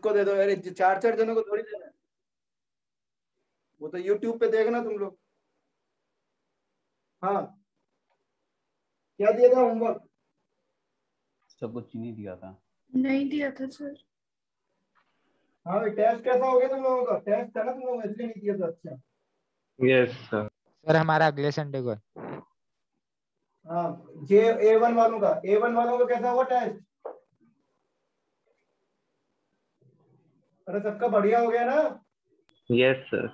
किसको दे दो, अरे चार चार जनों को थोड़ी देना है, वो तो यूट्यूब पे देखना तुम लोग। हाँ, क्या दिया था होमवर्क? सब कुछ नहीं दिया था। नहीं दिया था सर। हाँ भाई, टेस्ट कैसा हो गया तुम लोगों का? टेस्ट था ना तुम लोगों का, इसलिए नहीं किया था। अच्छा यस सर। सर हमारा अगले संडे को है। हाँ, जे A1 वालों का, A1 वालों का कैसा हुआ टेस्ट? अरे सबका बढ़िया हो गया ना? Yes sir.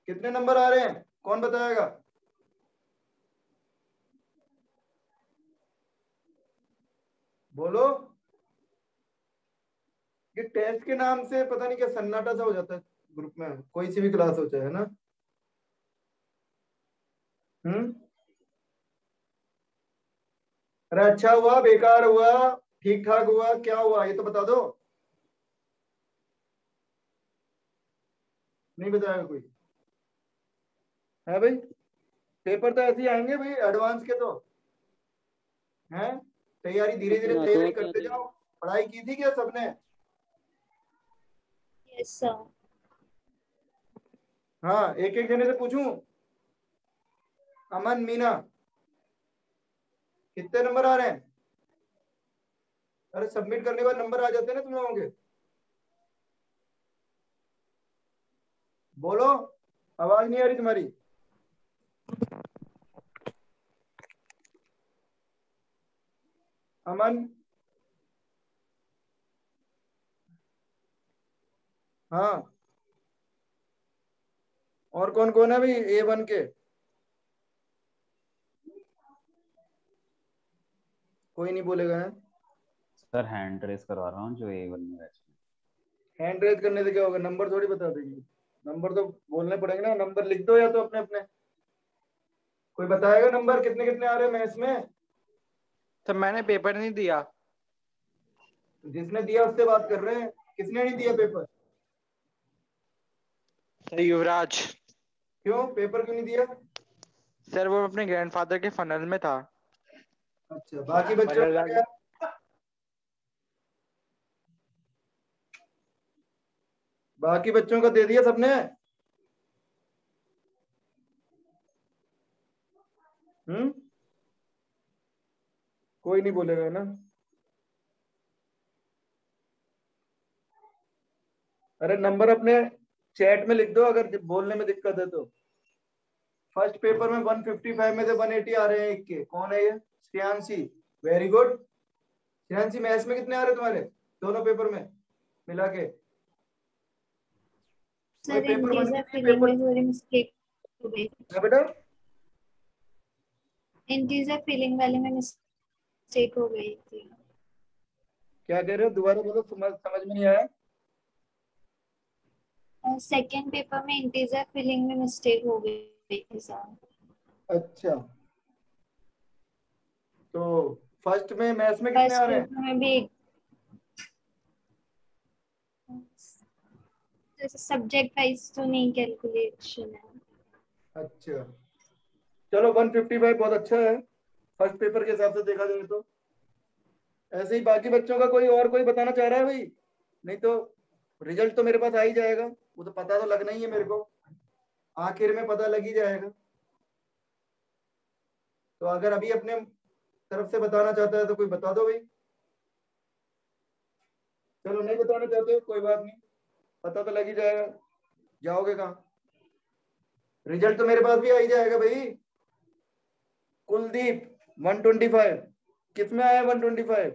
कितने नंबर आ रहे हैं, कौन बताएगा? बोलो। ये टेस्ट के नाम से पता नहीं क्या सन्नाटा सा हो जाता है ग्रुप में, कोई सी भी क्लास हो चाहे, है ना? अरे अच्छा हुआ, बेकार हुआ, ठीक ठाक हुआ, क्या हुआ ये तो बता दो। नहीं बताएगा कोई? है भाई, पेपर तो ऐसे ही आएंगे भाई, एडवांस के तो हैं। तैयारी धीरे धीरे तैयारी करते जाओ। पढ़ाई की थी क्या सबने? Yes sir. हाँ, एक एक जने से पूछूं। अमन, मीना, कितने नंबर आ रहे हैं? अरे सबमिट करने के बाद नंबर आ जाते हैं ना तुम लोगों के। बोलो, आवाज नहीं आ रही तुम्हारी। अमन, हाँ, और कौन कौन है भाई A1 के? कोई नहीं बोलेगा है? सर हैंड रेस करवा रहा हूँ जो A1 में बैच में। हैंड रेज करने से क्या होगा, नंबर थोड़ी बता देंगे। नंबर तो बोलने पड़ेंगे ना, नंबर लिख दो या तो अपने अपने। कोई बताएगा नंबर कितने कितने आ रहे हैं मैथ्स में? तो मैंने पेपर नहीं दिया। जिसने दिया उससे बात कर रहे हैं, किसने नहीं दिया पेपर? सर युवराज। क्यों पेपर क्यों नहीं दिया? सर वो अपने ग्रैंडफादर के फनल में था। अच्छा, बाकी बच्चों का क्या? बाकी बच्चों का दे दिया सबने? कोई नहीं बोलेगा ना? अरे नंबर अपने चैट में लिख दो अगर बोलने में दिक्कत है तो। फर्स्ट पेपर में 155 में से 180 आ रहे हैं एक के। कौन है ये? Shreyanshi. Very good. Shreyanshi, maths में कितने आ रहे हैं तुम्हारे दोनों पेपर में मिला के? सर पेपर वन इंटीजर की फिलिंग पेपर में थोड़ी मिस्टेक हो गई। क्या बेटा? इंटीजर फिलिंग वाले में मिस्टेक हो गई थी। क्या कह रहे हो, दोबारा बोलो, समझ में नहीं आया। सेकेंड पेपर में इंटीजर फिलिंग में मिस्टेक हो गई थी सर। अच्छा, तो फर्स्ट में मैथ्स में कितने फर्स्ट आ रहे हैं? पेपर में भी जैसे सब्जेक्ट वाइज तो नहीं कैलकुलेशन है। अच्छा, चलो 155 बहुत अच्छा है फर्स्ट पेपर के हिसाब से देखा जाए तो। ऐसे ही बाकी बच्चों का कोई और कोई बताना चाह रहा है भाई? नहीं तो रिजल्ट तो मेरे पास आ ही जाएगा, वो तो पता तो लगना ही है मेरे को, आखिर में पता लग ही जाएगा। तो अगर अभी अपने तरफ से बताना चाहता है तो कोई बता दो भाई। चलो नहीं बताना चाहते हो कोई बात नहीं, पता तो लग ही जाएगा। जाओगे कहाँ? रिजल्ट तो मेरे पास भी आ ही जाएगा भाई। कुलदीप 125, किस में आया 125?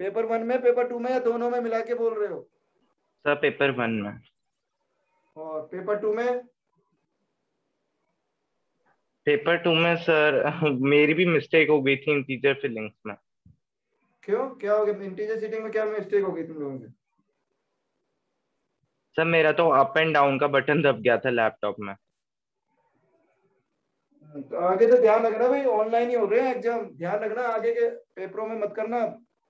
पेपर 1 में, पेपर 2 में, या दोनों में मिला के बोल रहे हो? सर पेपर 1 में। और पेपर 2 में? पेपर 2 में सर मेरी भी मिस्टेक हो गई थी इंटीजर फिलिंग्स में। क्यों, क्या हो गया इंटीजर सीटिंग में, क्या मिस्टेक हो गई तुम लोगों से? सर मेरा तो अप एंड डाउन का बटन दब गया था लैपटॉप में। तो आगे तो ध्यान रखना भाई, ऑनलाइन ही हो रहे हैं एग्जाम, ध्यान रखना आगे के पेपरों में मत करना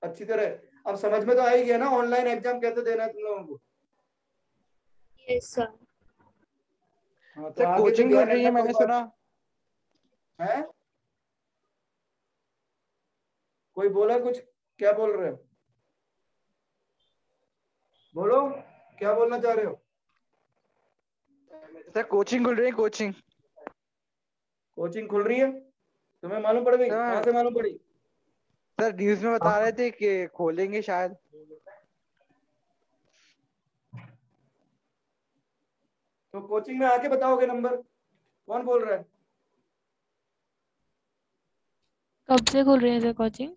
अच्छी तरह। अब समझ में तो आ ही गया ना ऑनलाइन एग्जाम कैसे देना है तुम लोगों को? Yes sir. हाँ, तो सर आगे से कोचिंग खुल ध्यान रही है रखना मैंने कोई बात सुना। है। कोई बोला कुछ? क्या बोल रहे हो? बोलो क्या बोलना चाह रहे हो। सर कोचिंग खुल रही है, कोचिंग। कोचिंग खुल रही है, तुम्हें मालूम पड़ गई, कहाँ सर से मालूम पड़ी। सर न्यूज में बता हाँ, रहे थे कि खोलेंगे शायद। तो कोचिंग में आके बताओगे नंबर, कौन बोल रहा है। कब से खुल रही है सर कोचिंग?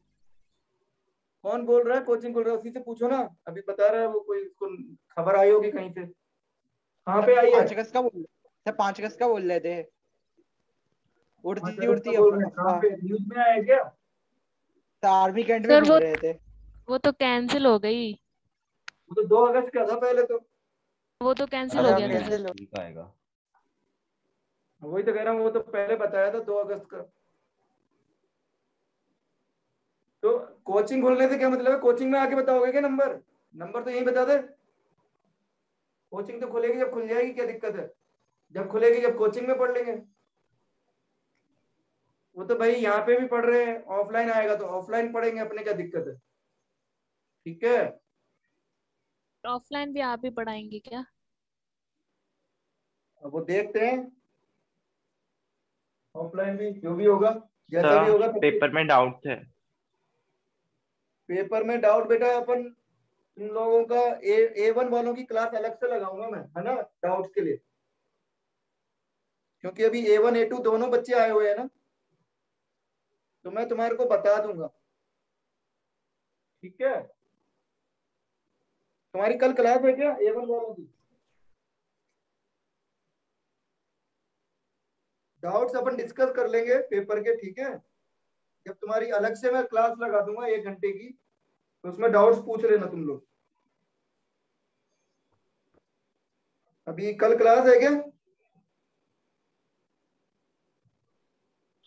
कौन बोल रहा है कोचिंग खुल रहा है, उसी से पूछो ना, अभी बता रहा है वो, कोई उसको खबर आई होगी कहीं से। कहाँ पे आई है। 5 अगस्त का बोल सर, 5 अगस्त का बोल रहे थे। उड़ती थी 5 अगस्त का उड़ती बोल रहे हैं, कहाँ अफवाह। पे न्यूज में आया है क्या। सर आर्मी कैंट में सर बोल रहे थे। वो तो कैंसिल हो गई। वो तो 2 अगस्त का था पहले तो। वो तो कैंसिल अब हो अच्छा गया था सर। कैंसिल हो। ठीक आएगा। वही तो कह रहा हूँ, वो तो पहले बताया था 2 अगस्त का। तो कोचिंग खोलने से क्या मतलब है, कोचिंग में आके बताओगे क्या नंबर, नंबर तो यही बता दे। कोचिंग तो खुलेगी जब खुल जाएगी, क्या दिक्कत है, जब खुलेगी जब कोचिंग में पढ़ लेंगे। वो तो भाई यहाँ पे भी पढ़ रहे हैं, ऑफलाइन आएगा तो ऑफलाइन पढ़ेंगे, अपने क्या दिक्कत है। ठीक है, ऑफलाइन भी आप ही पढ़ाएंगे क्या? अब वो देखते हैं, ऑफलाइन भी जो भी होगा, जैसा भी सर होगा सब कुछ। पेपर में डाउट थे। पेपर में डाउट बेटा, अपन इन लोगों का A1 वालों की क्लास अलग से लगाऊंगा मैं, है ना, डाउट्स के लिए। क्योंकि अभी A1 A2 दोनों बच्चे आए हुए हैं ना, तो मैं तुम्हारे को बता दूंगा। ठीक है, तुम्हारी कल क्लास है क्या A1 वालों की। डाउट्स अपन डिस्कस कर लेंगे पेपर के, ठीक है। जब तुम्हारी अलग से मैं क्लास लगा दूंगा 1 घंटे की, तो उसमें डाउट्स पूछ लेना तुम लोग। अभी कल क्लास है क्या।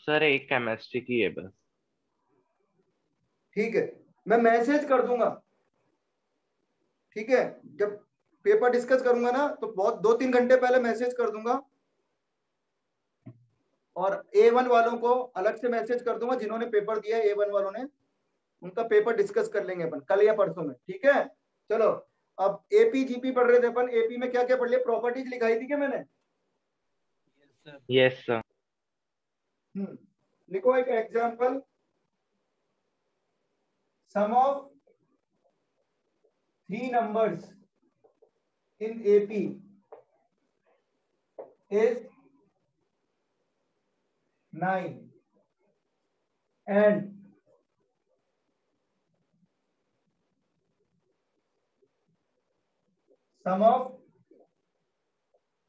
सर एक केमिस्ट्री की है बस। ठीक है, मैं मैसेज कर दूंगा। ठीक है, जब पेपर डिस्कस करूंगा ना, तो बहुत 2-3 घंटे पहले मैसेज कर दूंगा। और A1 वालों को अलग से मैसेज कर दूंगा, जिन्होंने पेपर दिया है A1 वालों ने, उनका पेपर डिस्कस कर लेंगे अपन कल या परसों में। ठीक है, चलो। अब एपी जीपी पढ़ रहे थे अपन, एपी में क्या क्या पढ़ लिया, प्रॉपर्टीज लिखाई थी क्या मैंने। Yes sir. लिखो एक example, sum of 3 numbers in AP is 9 and sum of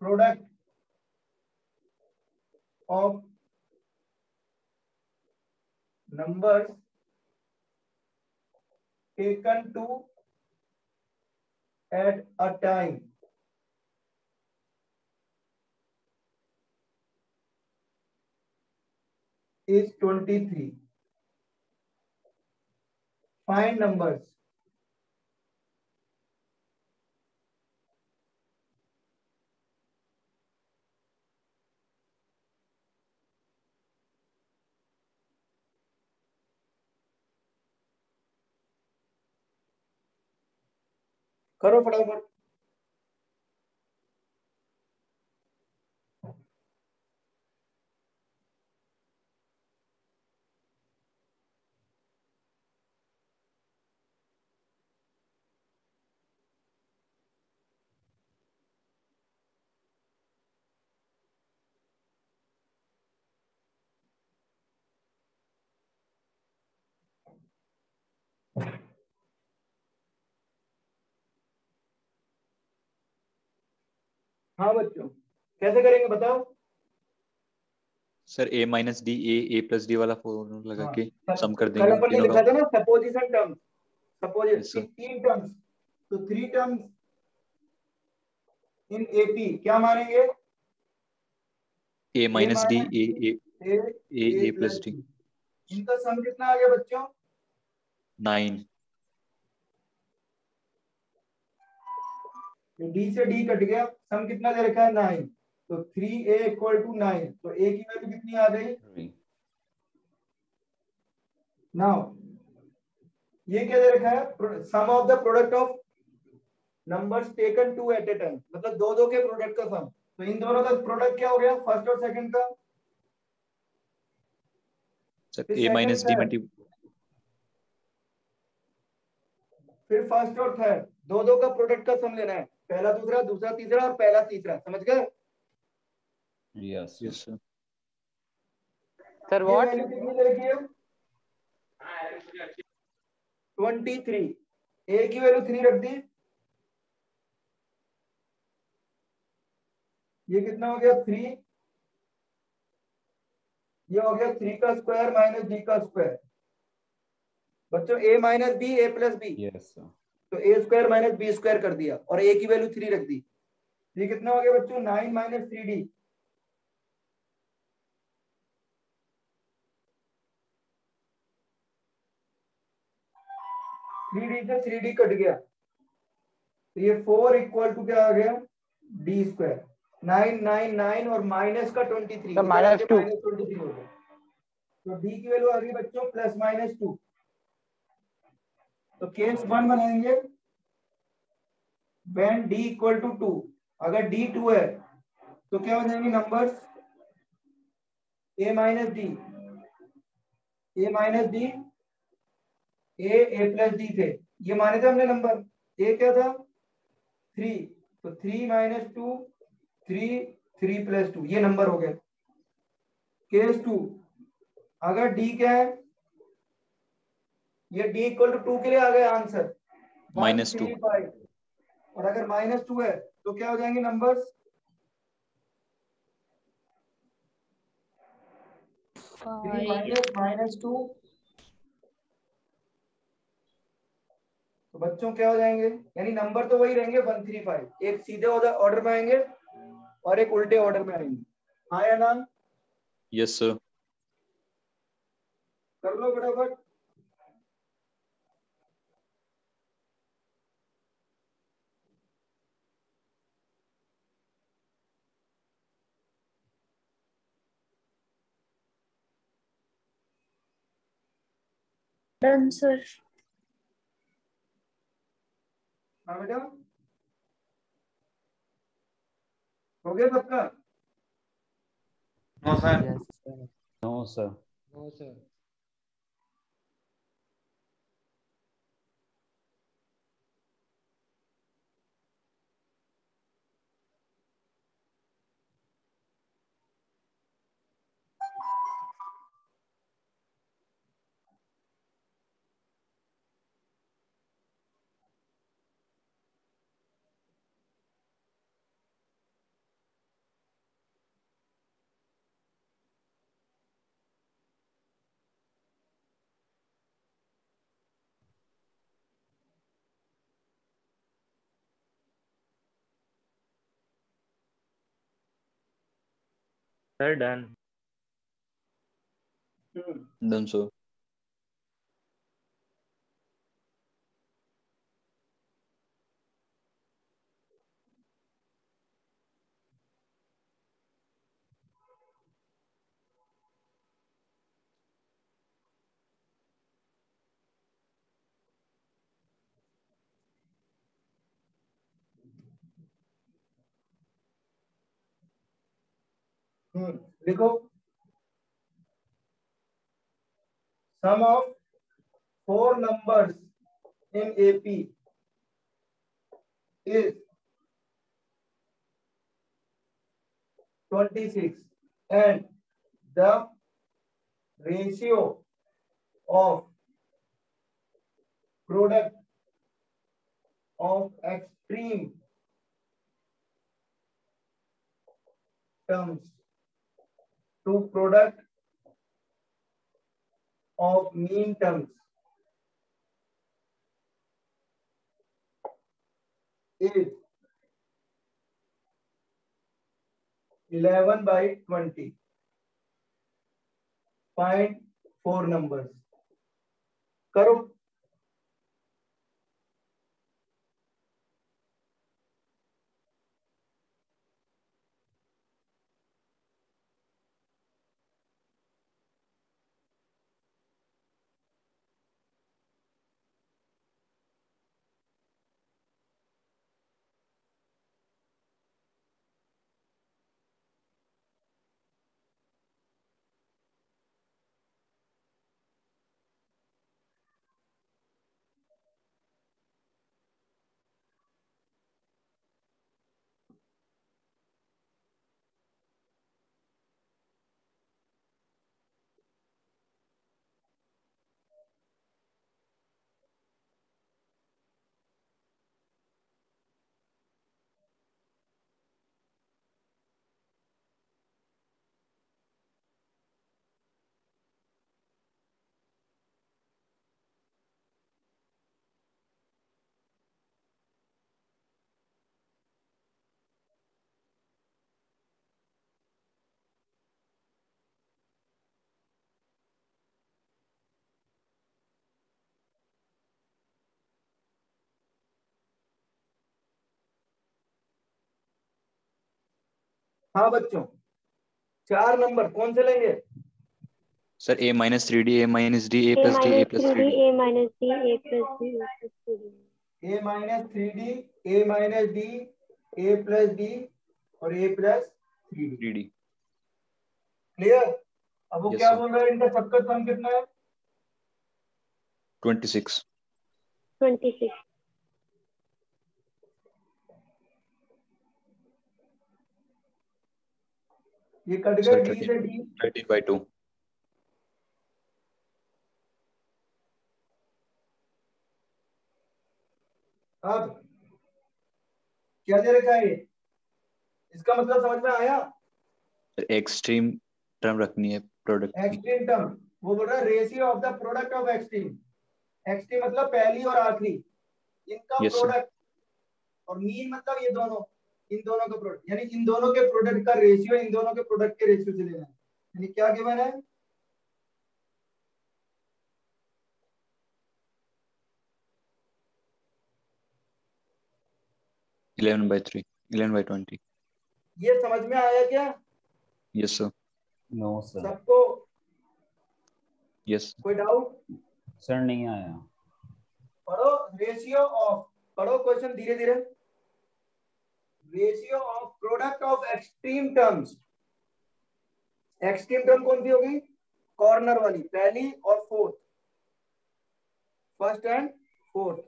product of numbers taken to at a time is 23. Find numbers. करो फटाफट। हाँ बच्चों, कैसे करेंगे बताओ। Sir A-D A plus D वाला फॉर्मूला लगा हाँ, के सम कर कल देंगे उन अपन ने तीनों लिखा का। था ना supposition terms, suppose yes sir. 3 terms, तो 3 टर्म्स इन एपी क्या मानेंगे। ए A-D minus A A A plus plus D D, इनका सम कितना आ गया बच्चों। 9। डी से डी कट गया, सम कितना दे रखा है 9, तो 3A इक्वल टू 9, तो ए की वैल्यू कितनी आ गई। नाउ ये क्या दे रखा है, sum of the product of numbers taken two at a time, मतलब दो दो के प्रोडक्ट का सम। तो इन दोनों का प्रोडक्ट क्या हो गया, फर्स्ट और सेकंड का। सर फिर ए माइनस डी सेकंड, फिर फर्स्ट और थर्ड, दो दो का प्रोडक्ट का सम लेना है, पहला दूसरा, दूसरा तीसरा और पहला तीसरा, समझ गए। Yes yes sir. सर ये व्हाट? वैल्यू कितनी लेगी है, 23। ए की वैल्यू 3 रख दी, ये कितना हो गया 3, ये हो गया 3 का स्क्वायर माइनस डी का स्क्वायर। बच्चों ए माइनस बी, ए प्लस बी, यस सर। तो ए स्क्वायर माइनस बी स्क्वायर कर दिया और ए की वैल्यू 3 रख दी। ये कितना हो गया बच्चों, 9 माइनस 3d। थ्री डी से 3d कट गया, तो ये 4 इक्वल टू क्या आ गया, डी स्क्वायर। 9 9 9 और माइनस का 23, तो -2। माइनस 23 हो गया। तो डी की वैल्यू आ गई बच्चों प्लस माइनस 2। तो केस 1 बनाएंगे व्हेन डी इक्वल टू 2। अगर डी 2 है तो क्या हो जाएंगे numbers, A minus D, A minus D, a plus D थे, ये माने थे हमने नंबर। ए क्या था 3, तो 3 माइनस 2, 3, 3 प्लस 2, ये नंबर हो गए। केस 2, अगर डी क्या है, ये डी इक्वल टू 2 के लिए आ गया आंसर -2 135। और अगर -2 है तो क्या हो जाएंगे नंबर्स, 3 5 माइनस -2। तो बच्चों क्या हो जाएंगे, यानी नंबर तो वही रहेंगे 135, एक सीधे ऑर्डर में आएंगे और एक उल्टे ऑर्डर में आएंगे। हाँ या ना, यस सर। कर लो फटाफट। Done sir. हाँ बेटा, हो गया सबका। No sir. Yes sir. No sir. No sir. Sir done. Done sir. लिखो, sum of 4 numbers in AP is 26 and the ratio of product of extreme terms to product of mean terms is 11/20. Find 4 numbers. करो। हाँ बच्चों, 4 number कौन से लेंगे? Sir a minus 3d, a minus d, a A plus d, a minus plus 3D, 3d. A minus D, A plus D, A plus 3D. a minus 3d, a minus d, a plus d और a plus 3d. 3d. Clear? अब वो Yes, क्या sir. बोल रहा है, इनका सबका सम कितना है? 26. 26. ये कट Sir, गए, डी से डी. 13 by 2. अब क्या दे रखा है ये? इसका मतलब समझ में आया? एक्सट्रीम टर्म रखनी है प्रोडक्ट की. एक्सट्रीम टर्म, वो बोल रहा है ratio of the product of extreme. Extreme मतलब पहली और आखिरी, इनका Yes, sir. प्रोडक्ट. और मीन मतलब ये दोनों, इन दोनों का प्रोडक्ट, यानी इन दोनों के प्रोडक्ट का रेशियो इन दोनों के प्रोडक्ट के रेशियो से लेना है. यानी क्या गिवन है? Eleven by 3. 11 by 20. ये समझ में आया क्या Yes, sir. No sir. सबको? Yes. कोई डाउट? सर नहीं आया. पढ़ो रेशियो ऑफ, पढ़ो क्वेश्चन धीरे धीरे. Ratio of product of extreme terms. Extreme term कौन सी होगी? कॉर्नर वाली, पहली और फोर्थ, फर्स्ट एंड फोर्थ.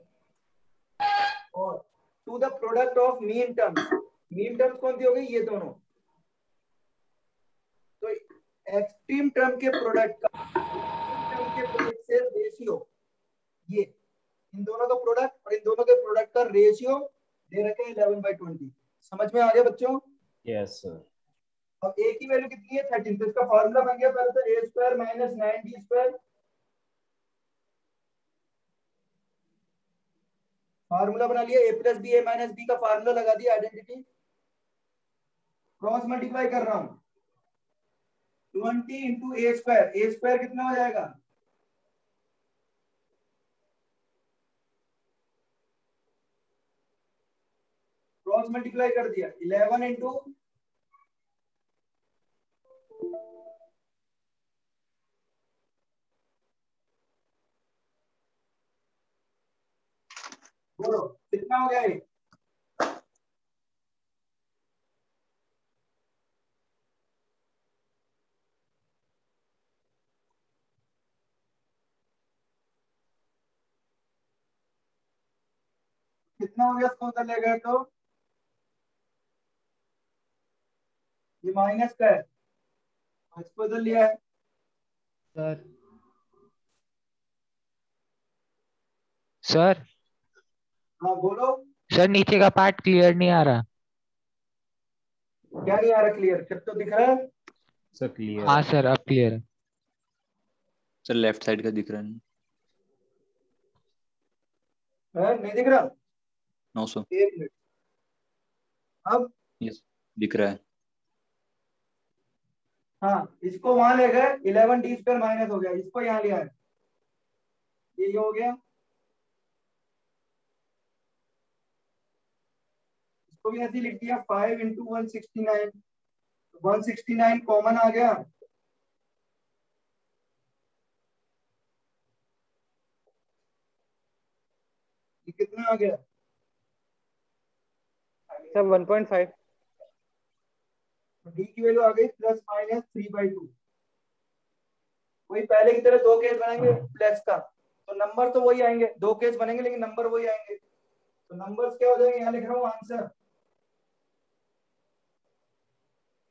और to the product of mean terms. Mean terms कौन सी होगी? ये दोनों. तो एक्सट्रीम टर्म के प्रोडक्ट का टर्म के प्रोडक्ट से रेशियो, ये इन दोनों का प्रोडक्ट और इन दोनों के प्रोडक्ट का रेशियो दे रखे हैं 11 by 20. समझ में आ गया बच्चों? Yes sir. अब a की वैल्यू कितनी है? 13. तो इसका फार्मूला बन गया पहले तो a square minus 9b square. Formula बना लिया, a plus b, a minus b का फार्मूला लगा दिया, आइडेंटिटी. क्रॉस मल्टीप्लाई कर रहा हूं, 20 into a square. A square कितना हो जाएगा? क्रॉस मल्टीप्लाई कर दिया, 11 इंटू बोलो कितना हो गया ये? कितना हो गया इसको उधर ले गए तो? ये माइनस का है, इसको उधर लिया है. सर सर हाँ बोलो. सर नीचे का पार्ट क्लियर नहीं आ रहा. क्या नहीं आ रहा क्लियर? सब तो दिख रहा है. Sir clear. हाँ सर अब क्लियर है. सर लेफ्ट साइड का दिख रहा है. नहीं दिख रहा? No sir. एक मिनट. अब यस दिख रहा है. हाँ, इसको वहां ले गए, 11d स्क्वायर माइनस हो गया, इसको यहाँ लिया है, ये हो गया. इसको भी ऐसे लिख दिया, 5 इंटू 169. 169 कॉमन आ गया. ये कितना आ गया? सर 1.5. डी की वैल्यू आ गई प्लस माइनस 3/2. वही पहले की तरह दो केस बनेंगे प्लस का, तो नंबर तो वही आएंगे. दो केस बनेंगे लेकिन नंबर वही आएंगे. तो नंबर्स क्या हो जाएंगे? यहाँ लिख रहा हूँ आंसर.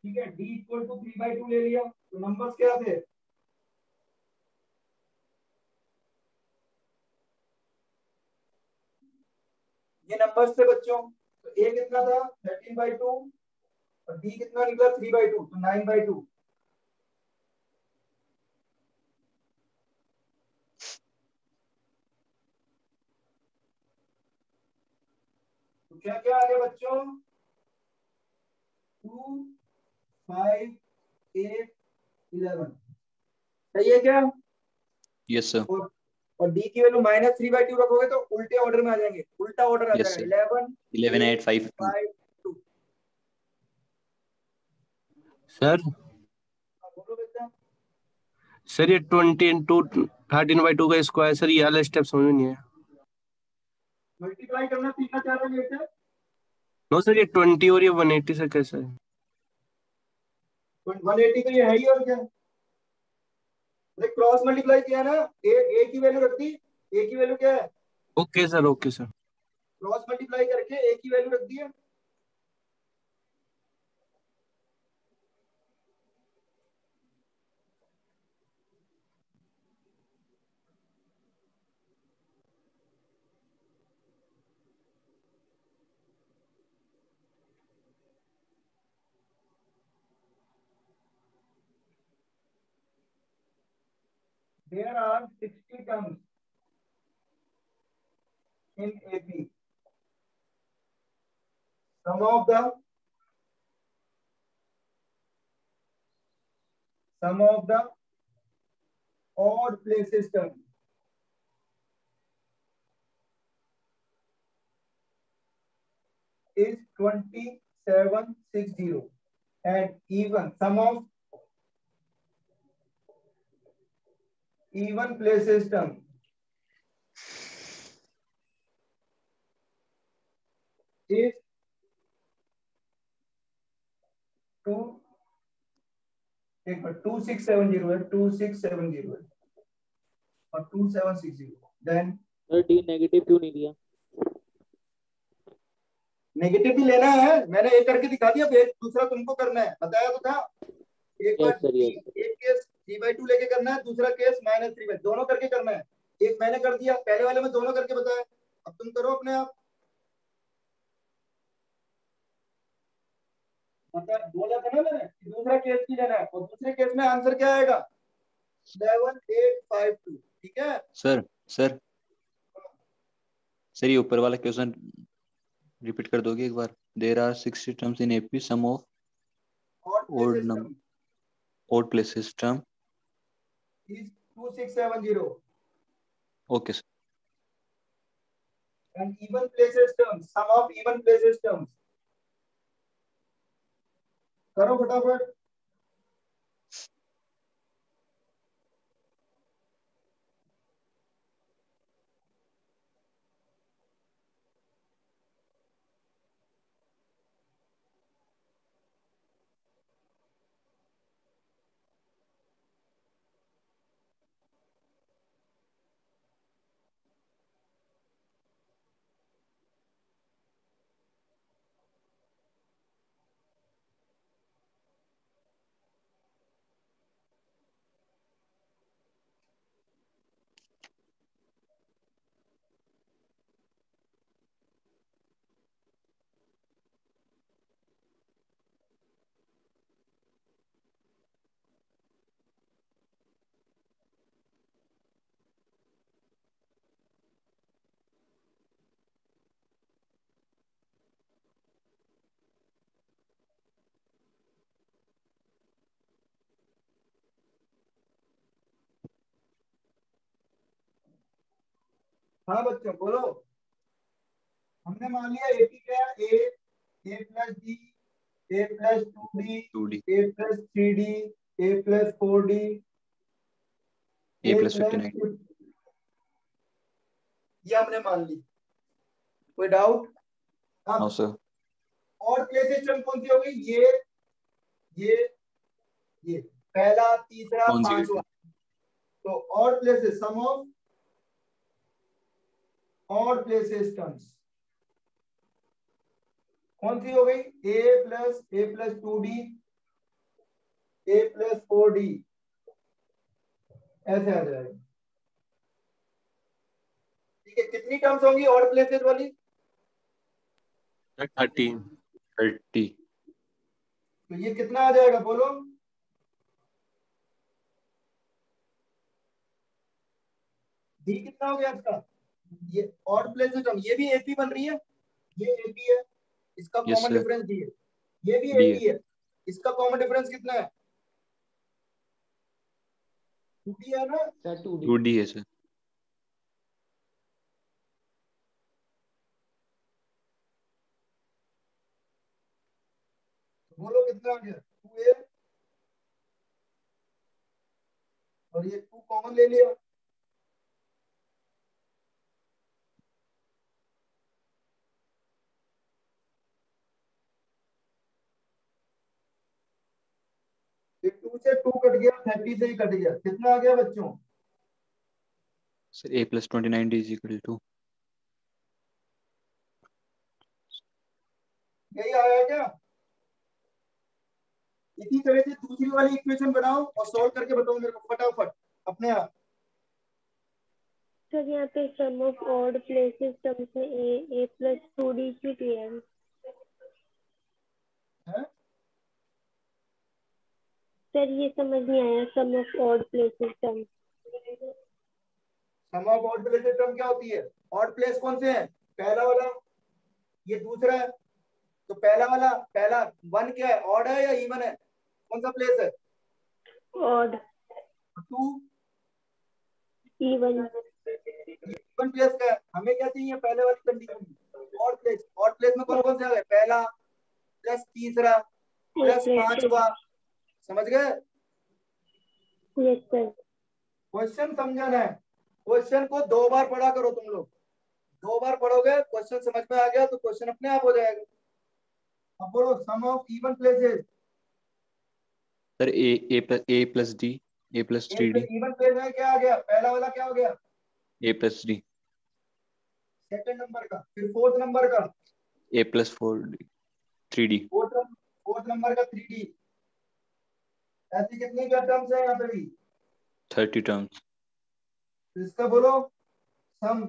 ठीक है, d इक्वल टू 3/2 ले लिया, तो नंबर्स क्या थे? ये नंबर्स थे बच्चों. तो a कितना था? 13/2 और d कितना निकला? 3/2, तो 9/2. तो क्या क्या आ गया बच्चों? 2, 5, 8, 11. सही है क्या? Yes sir. और d की वैल्यू माइनस 3/2 रखोगे तो उल्टे ऑर्डर में आ जाएंगे. उल्टा ऑर्डर आ Yes, जाएगा. sir. 11, 11 8 5 2. 5, 2. सर बोलो बेटा। सर ये 20 × 13/2 का स्क्वायर, सर ये वाला स्टेप समझ में नहीं है। मल्टीप्लाई करना सीखना चाह रहे हैं बेटा? नो सर, ये 20 और ये 180 सर कैसे है? 180 तो ये है ही, और क्या? क्रॉस मल्टीप्लाई किया ना, ए की वैल्यू रख दी। ए की वैल्यू क्या है? Okay sir, okay sir. Cross multiply करके ए की वैल्यू रख दी है। There are 60 terms in AP. Sum of the odd places term is 2760, and even sum of even places term is 2670 है, 2670 है और 2760। देन सर डी नेगेटिव क्यों नहीं दिया? नेगेटिव भी लेना है, मैंने एक करके दिखा दिया, फिर दूसरा तुमको करना है, बताया तो था। एक बार एक केस 3/2 लेके करना है, दूसरा केस -3/2, दोनों करके करना है। एक मैंने कर दिया, पहले वाले में दोनों करके बताया, अब तुम करो अपने आप। मतलब बोला था ना मैंने कि दूसरा केस भी लेना है, और दूसरे केस में आंसर क्या आएगा? 7852। ठीक है सर सर सर ये ऊपर वाला क्वेश्चन रिपीट कर दोगे एक बार? There are 60 terms in AP, sum of odd places term is 2670, okay sir. and even places terms, sum of even places terms। करो फटाफट। हाँ बच्चों बोलो। हमने मान लिया ए की क्या है? ए प्लस डी, a plus 2d, a plus 3d, a plus 4d, a plus 59। ये हमने मान ली। कोई डाउट? No sir. और प्लेसेस टर्म कौन सी हो गई? ये पहला, तीसरा, पांचवा। तो और प्लेसेस, सम ऑफ और प्लेसेस टर्म्स कौन सी हो गई? ए plus 2d, a plus 4d, ऐसे आ जाएगा। ठीक है, कितनी टर्म्स होंगी और प्लेसेस वाली? 30। तो ये कितना आ जाएगा बोलो? डी कितना हो गया इसका? ये और प्लेसेस टर्म, ये भी एपी बन रही है, ये एपी है, इसका कॉमन डिफरेंस डी है। ये भी एपी है, इसका कॉमन डिफरेंस कितना है? 2d है ना? 2d है सर। बोलो कितना आ गया? 2a और ये 2 कॉमन ले लिया। ये 2 से 2 कट गया, 30 से ही कट गया, कितना आ गया बच्चों? Sir a plus 29d is equal to यही आया क्या? इसी तरह से दूसरी वाली इक्वेशन बनाओ और सॉल्व करके बताओ मेरे को फटाफट अपने आप। सर यहाँ पे सम ऑफ ऑड प्लेसेस टर्म्स में a plus 2d की क्लियर है? सर ये समझ नहीं आया sum of odd places terms. Sum of odd places term क्या होती है? ऑड प्लेस कौन से हैं? पहला वाला, ये दूसरा है। तो पहला वाला, पहला 1 क्या है? ऑड है या इवन है? कौन सा प्लेस है? ऑड। 2 इवन। इवन प्लेस का है। हमें क्या चाहिए पहले वाली condition? Odd place. Odd place में कौन कौन से आ गए? पहला प्लस तीसरा प्लस पांचवा। समझ गए? Yes sir. क्वेश्चन समझना है। क्वेश्चन को 2 बार पढ़ा करो तुम लोग। 2 बार पढ़ोगे, क्वेश्चन समझ में आ गया तो क्वेश्चन अपने आप हो जाएगा। अब बोलो sum of even places. Sir a plus d a plus 3d even place में क्या आ गया? पहला वाला क्या हो गया? a plus d second number का। फिर फोर्थ नंबर का a plus 4d 3d fourth number का 3D। ऐसी कितनी क्या टर्म्स है यहाँ पे भी? 30 terms इसका बोलो सम।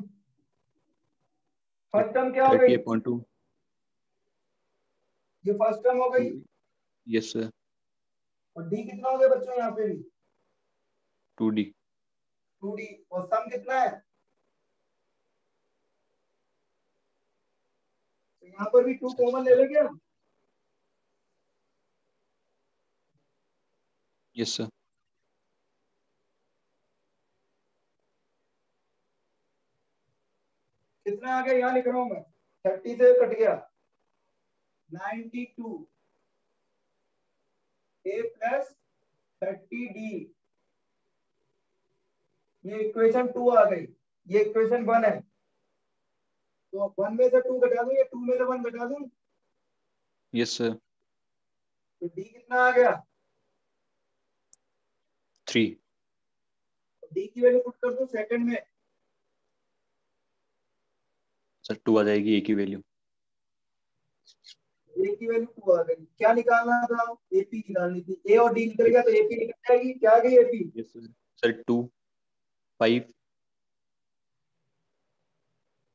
फर्स्ट टर्म क्या हो गई? 38.2 ये फर्स्ट टर्म हो गई। yes sir और डी कितना हो गया बच्चों यहाँ पे भी? 2d 2D। और सम कितना है? तो यहाँ पर भी 2 कॉमन ले लेंगे हम। yes sir कितना आ गया? यहाँ लिख रहा हूँ मैं। 30 से कट गया 92 a प्लस 30d। ये इक्वेशन 2 आ गई। ये इक्वेशन 1 है। तो 1 में से 2 घटा दूं या 2 में से 1 घटा दूं? yes sir तो d कितना आ गया? 3 d की वैल्यू पुट कर दूं सेकंड में। सर 2 आ जाएगी a की वैल्यू a की वैल्यू 2 आ गई। क्या निकालना था? ap निकालनी थी। a और d निकल गया तो ap निकल जाएगी। क्या आ गई ap? yes sir 2 5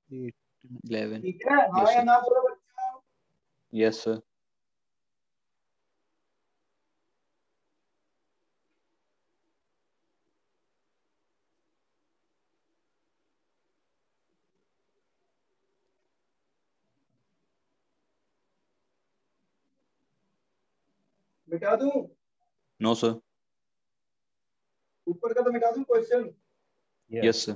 8 11 ठीक है? हाँ yes या sir ना बोलो बच्चों। yes sir मिटा दूं? no sir ऊपर का तो मिटा दूं क्वेश्चन? yes sir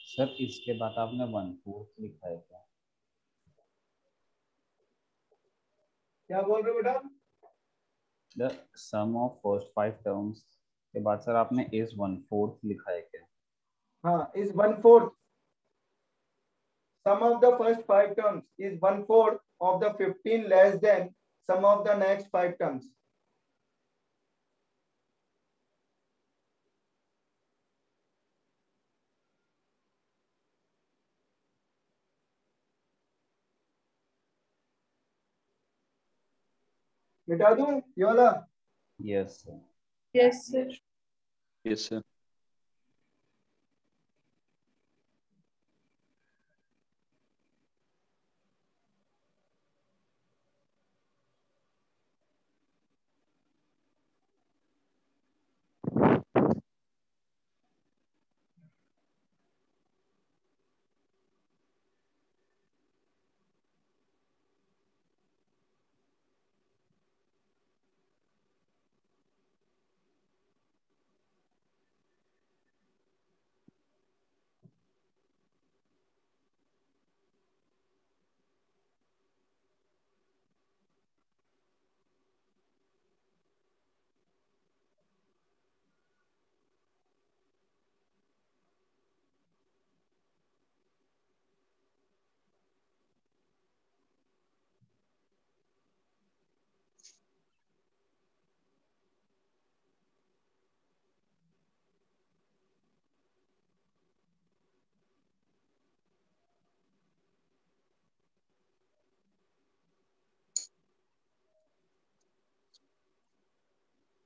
सर इसके बाद आपने 1/4 लिखा है क्या? क्या बोल रहे हो बेटा? The sum of first 5 terms के बाद सर आपने इज 1/4 लिखा है क्या? हाँ, is 1/4 sum of the first 5 terms is 1/4 of the 15 less than sum of the next 5 terms. मिटा दूं ये वाला? Yes sir. Yes sir. Yes sir.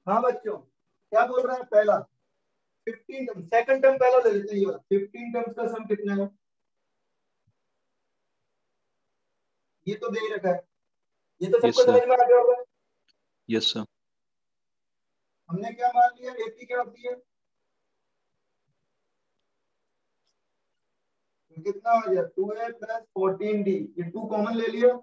हाँ बच्चों, क्या बोल रहे हैं? पहला 15 टर्म, सेकंड टर्म पहला ले लेते हैं। ये 15 टर्म्स का सम कितना है? ये तो दे ही रखा है, ये तो सबको समझ में आ गया होगा। Yes sir. हमने क्या मान लिया? एपी क्या होती है? कितना हो गया? 2a + 14d। ये 2 कॉमन ले लिया,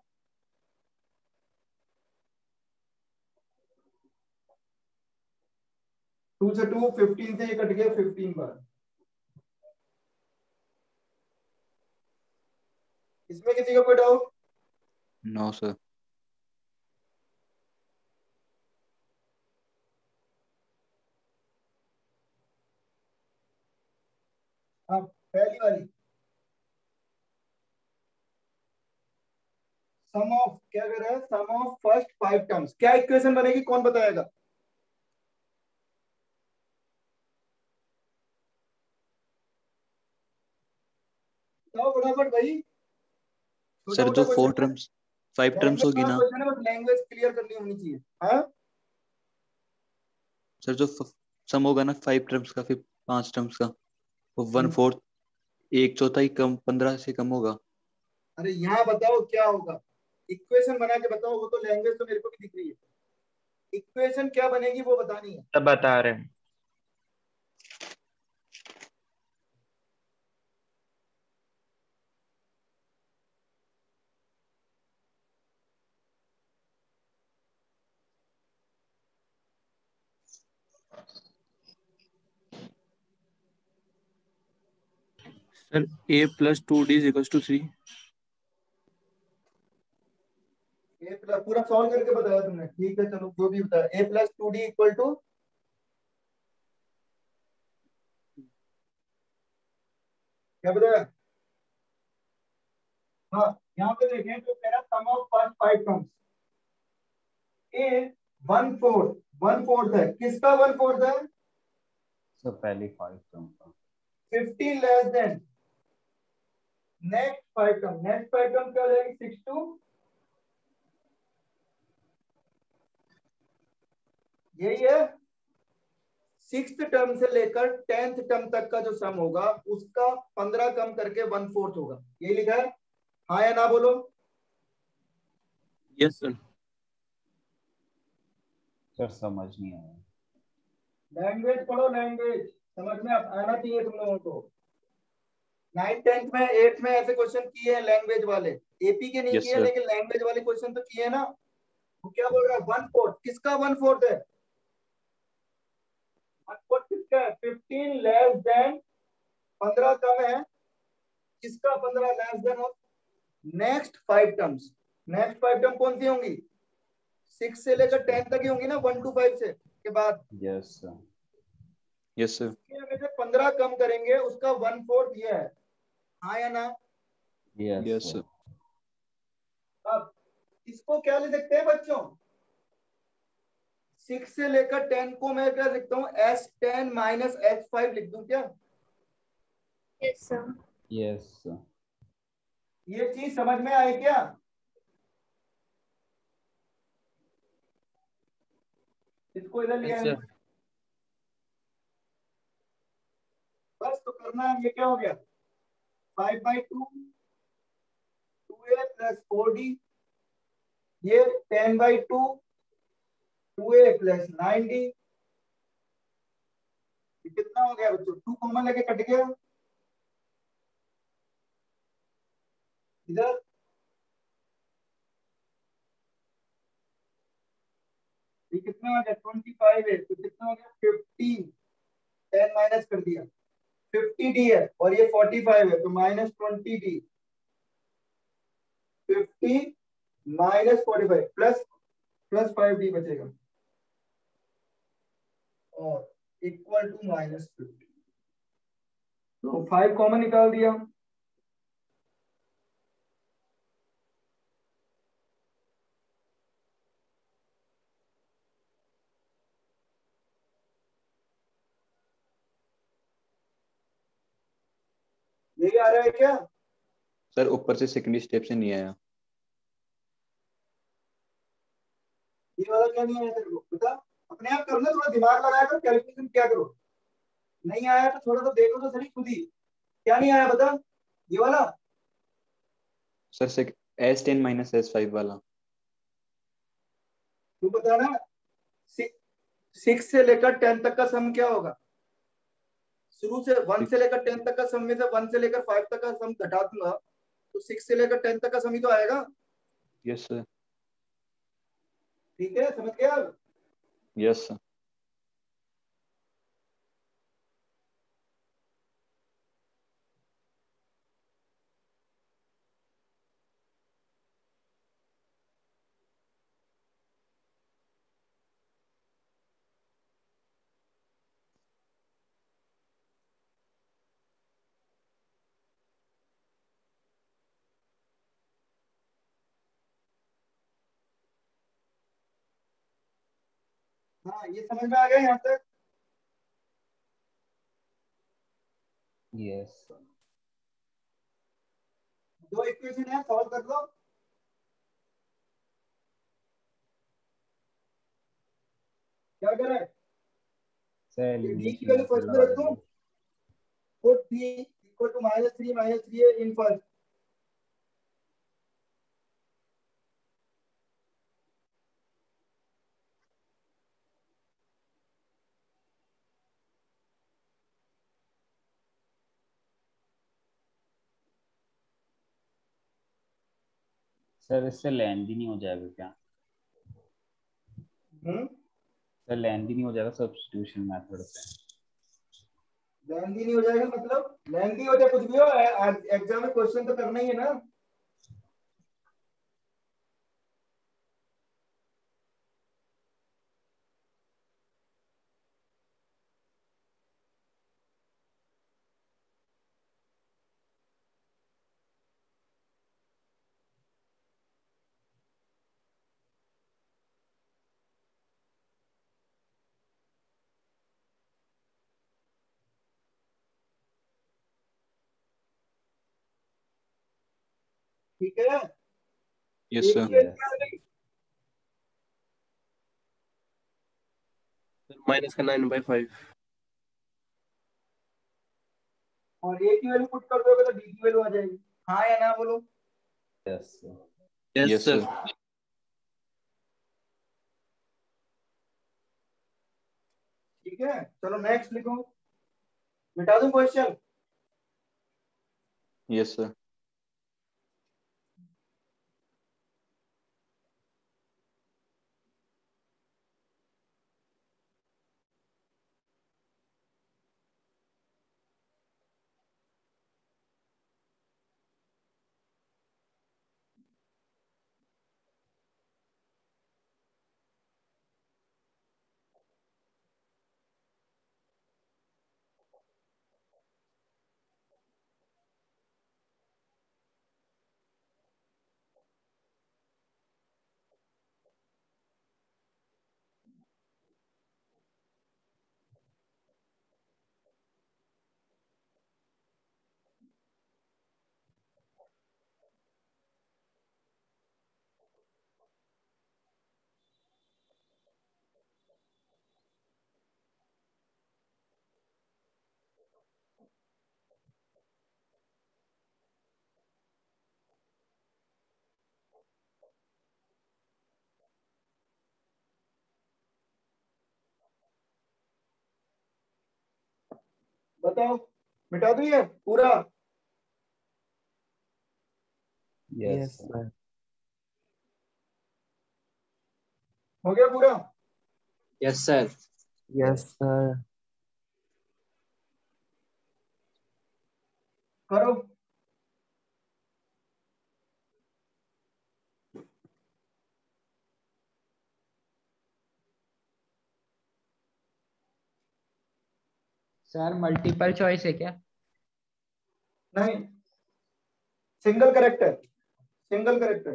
टू से 2, 15 से ये कट गया 15 बार। इसमें किसी का कोई डाउट? No sir. हाँ, पहली वाली सम ऑफ, क्या कर रहा है? Sum of first 5 terms. क्या इक्वेशन बनेगी? कौन बताएगा? बताओ फटाफट भाई। सर जो 4 टर्म्स 5 टर्म्स होगी ना क्वेश्चन है, बस लैंग्वेज क्लियर करनी होनी चाहिए। हाँ सर, जो सम होगा ना 5 टर्म्स का, फिर 5 टर्म्स का, वो 1/4 1/4 कम 15 से कम होगा। अरे यहाँ बताओ क्या होगा? इक्वेशन बना के बताओ। वो तो लैंग्वेज तो मेरे को भी दिख रही है, इक्वेशन क्या बनेगी वो बतानी है। सब बता रहे हैं। Sir a + 2d = 3। पूरा सॉल्व करके बताया तुमने? ठीक है, चलो जो भी बताया। a + 2d = क्या बताया? हाँ, यहाँ पे देखें तो कह रहा सम ऑफ फर्स्ट 5 टर्म्स ए 1/4 है। किसका 1/4 है? सर पहली 5 टर्म का 15 less than next 5 term. Next 5 term क्या हो जाएगी? 6 टू, यही है। 6th टर्म से लेकर 10th टर्म तक का जो सम होगा उसका 15 कम करके 1/4 होगा। यही लिखा है। हाँ या ना बोलो? Yes sir. सर समझ नहीं आया। लैंग्वेज पढ़ो, लैंग्वेज समझ में आना चाहिए तुम लोगों को। 9th 10th में 8th में ऐसे क्वेश्चन किए हैं लैंग्वेज वाले, एपी के नहीं Yes, किए, sir. लेकिन लैंग्वेज वाले क्वेश्चन तो किए ना। वो क्या बोल रहा है? 1/4। किसका 1/4 है? 1/4 किसका है? 15 लेस देन 15 कम है। किसका 15 less than of next 5 terms? Next 5 term कौन सी होंगी? 6 से लेकर 10 तक ही होंगी ना, 1 to 5 से के बाद। Yes sir. Yes sir. में से 15 कम करेंगे, उसका 1/4 ये है, हाँ या ना? Yes sir. अब इसको क्या लिख सकते हैं बच्चों? 6 से लेकर 10 को मैं क्या लिखता हूँ, S10 माइनस H5 लिख दूं क्या? Yes sir. Yes sir. ये चीज समझ में आई क्या? इसको इधर लिया है बस, तो करना है। ये क्या हो गया, 5/2 2a प्लस 4d, ये 10/2 2a प्लस 9d। कितना हो गया बच्चों? 2 कॉमन लेके कट गया इधर। ये कितना हो गया? 25 है, तो कितना हो गया? 15। 10 माइनस कर दिया, 50d है, और ये 45 है, तो -20d। 50 माइनस 45 प्लस 5d बचेगा, और इक्वल टू -50। तो 5 कॉमन निकाल दिया। यही आ रहा है क्या? सर ऊपर से सेकंड स्टेप से नहीं आया। ये वाला क्या नहीं आया तेरे को बता? अपने आप करना, थोड़ा दिमाग लगाया करो, कैलकुलेशन क्या करो। नहीं आया तो थोड़ा तो देखो तो सही खुद ही, क्या नहीं आया बता? ये वाला सर S10 माइनस S5 वाला। तू बता ना। 6 से लेकर 10 तक का सम क्या होगा? शुरू से 1 से लेकर 10 तक का सम में से 1 से लेकर 5 तक का सम घटा दूंगा, तो 6 से लेकर 10 तक का सम ही तो आएगा। Yes sir. ठीक है, समझ गया अब? Yes sir. हाँ, ये समझ में आ गया यहाँ तक? Yes sir. दो इक्वेशन है, सॉल्व कर लो। क्या करें? सर डी की एलिमिनेशन वैल्यू मेथड फर्स्ट में लगा रख दूं, दीजिए। Put d equal to -3 in first. Sir इससे लेंदी नहीं हो जाएगा क्या? सर लेंदी नहीं हो जाएगा सब्स्टिट्यूशन मेथड से? लेंदी नहीं हो जाएगा मतलब? लेंदी हो जाए कुछ भी हो, एग्जाम में क्वेश्चन तो करना ही है ना। ठीक है, यस एक सर। ही वैल्यू आ गई। माइनस का 9/5। और ए की वैल्यू पुट कर दोगे तो डी की वैल्यू आ जाएगी, हाँ या ना बोलो? Yes sir. Yes yes sir. Sir. ठीक है, चलो नेक्स्ट लिखो। मिटा दूं क्वेश्चन? Yes sir. बताओ, मिटा दूं ये पूरा? Yes sir. हो गया पूरा? Yes sir. Yes sir. करो। सर मल्टीपल चॉइस है क्या? नहीं, सिंगल करेक्ट है, सिंगल करेक्ट है।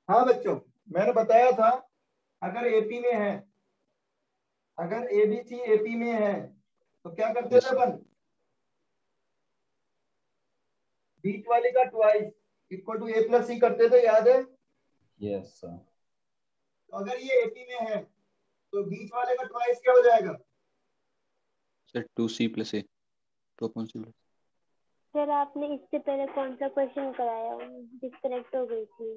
हाँ बच्चों, मैंने बताया था अगर एपी में है, अगर एबीसी एपी में है तो क्या करते थे अपन? बीच वाले का twice equal to a plus c करते थे, याद है? Yes sir. तो अगर ये एपी में है तो बीच वाले का ट्वाइस क्या हो जाएगा? Sir 2c + a 2/c + sir आपने इससे पहले कौन सा क्वेश्चन कराया? डिस्कनेक्ट हो गई थी।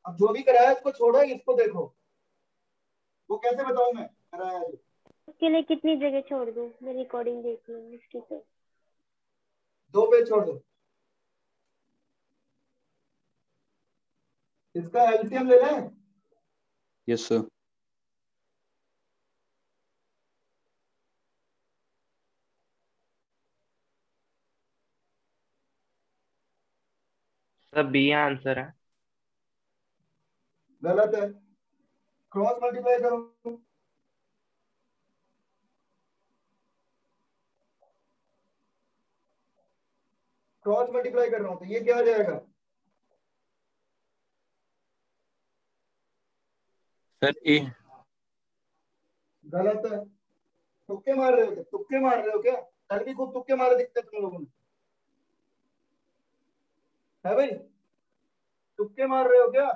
अब जो भी कराया उसको छोड़ो, इसको देखो। वो कैसे बताऊं मैं कराया जो? उसके लिए कितनी जगह छोड़ दूं? मैं रिकॉर्डिंग देख लूँ उसकी। तो 2 पेज छोड़ दो। इसका एलसीएम ले लें? Yes sir. सब बी आंसर है। गलत है, क्रॉस मल्टीप्लाई करो। क्रॉस मल्टीप्लाई कर रहा हूं तो ये क्या आ जाएगा? सर ए। गलत है, तुक्के मार रहे हो क्या? तुक्के मार रहे हो क्या? कल भी खूब तुक्के मारे दिखते तुम लोगों ने, है भाई? तुक्के मार रहे हो क्या?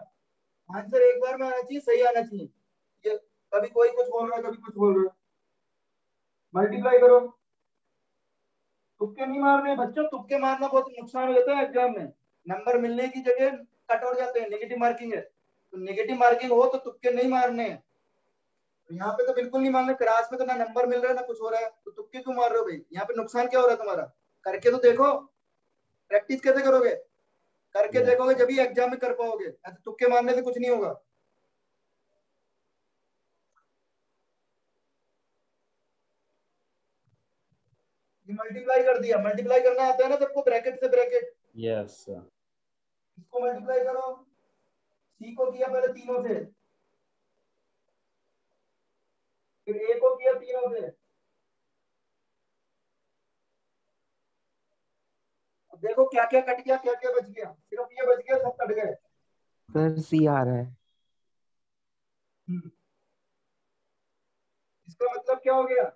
आंसर एक बार में आना चाहिए, सही आना चाहिए। ये कभी कोई कुछ बोल रहा है, कभी कुछ बोल रहा है। मल्टीप्लाई करो। तुक्के नहीं मारने बच्चों, तुक्के मारना बहुत नुकसान हो जाता है एग्जाम में। नंबर मिलने की जगह कट हो जाते हैं, नेगेटिव मार्किंग है। तो नेगेटिव मार्किंग हो तो तुक्के नहीं मारने हैं। तो यहाँ पे तो बिल्कुल नहीं मारने, क्लास में तो ना नंबर मिल रहा है ना कुछ हो रहा है, तो तुक्के क्यों मार रहे हो भाई? यहाँ पे नुकसान क्या हो रहा है तुम्हारा? करके तो देखो। प्रैक्टिस कैसे करोगे? करके देखोगे जब ही एग्जाम में कर पाओगे, ऐसे तुक्के मारने से कुछ नहीं होगा। मल्टीप्लाई कर दिया, मल्टीप्लाई करना आता है ना सबको, ब्रैकेट से ब्रैकेट। Yes sir. इसको मल्टीप्लाई करो। सी को किया पहले तीनों से, फिर ए को किया तीनों से। अब देखो क्या क्या कट गया, क्या क्या बच गया। सिर्फ ये बच गया, सब कट गए। सर सी आ रहा है। इसका मतलब क्या हो गया?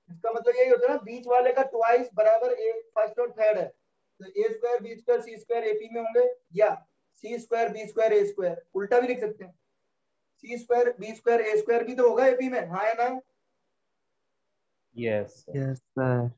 इसका मतलब यही होता है ना, बीच वाले का ट्वाइस बराबर ए फर्स्ट और थर्ड है। तो ए स्क्वायर बी स्क्वायर सी स्क्वायर एपी में होंगे, या सी square B square a square, उल्टा भी लिख सकते हैं। सी square B square a square भी तो होगा एपी में, हाँ या ना? Yes yes sir.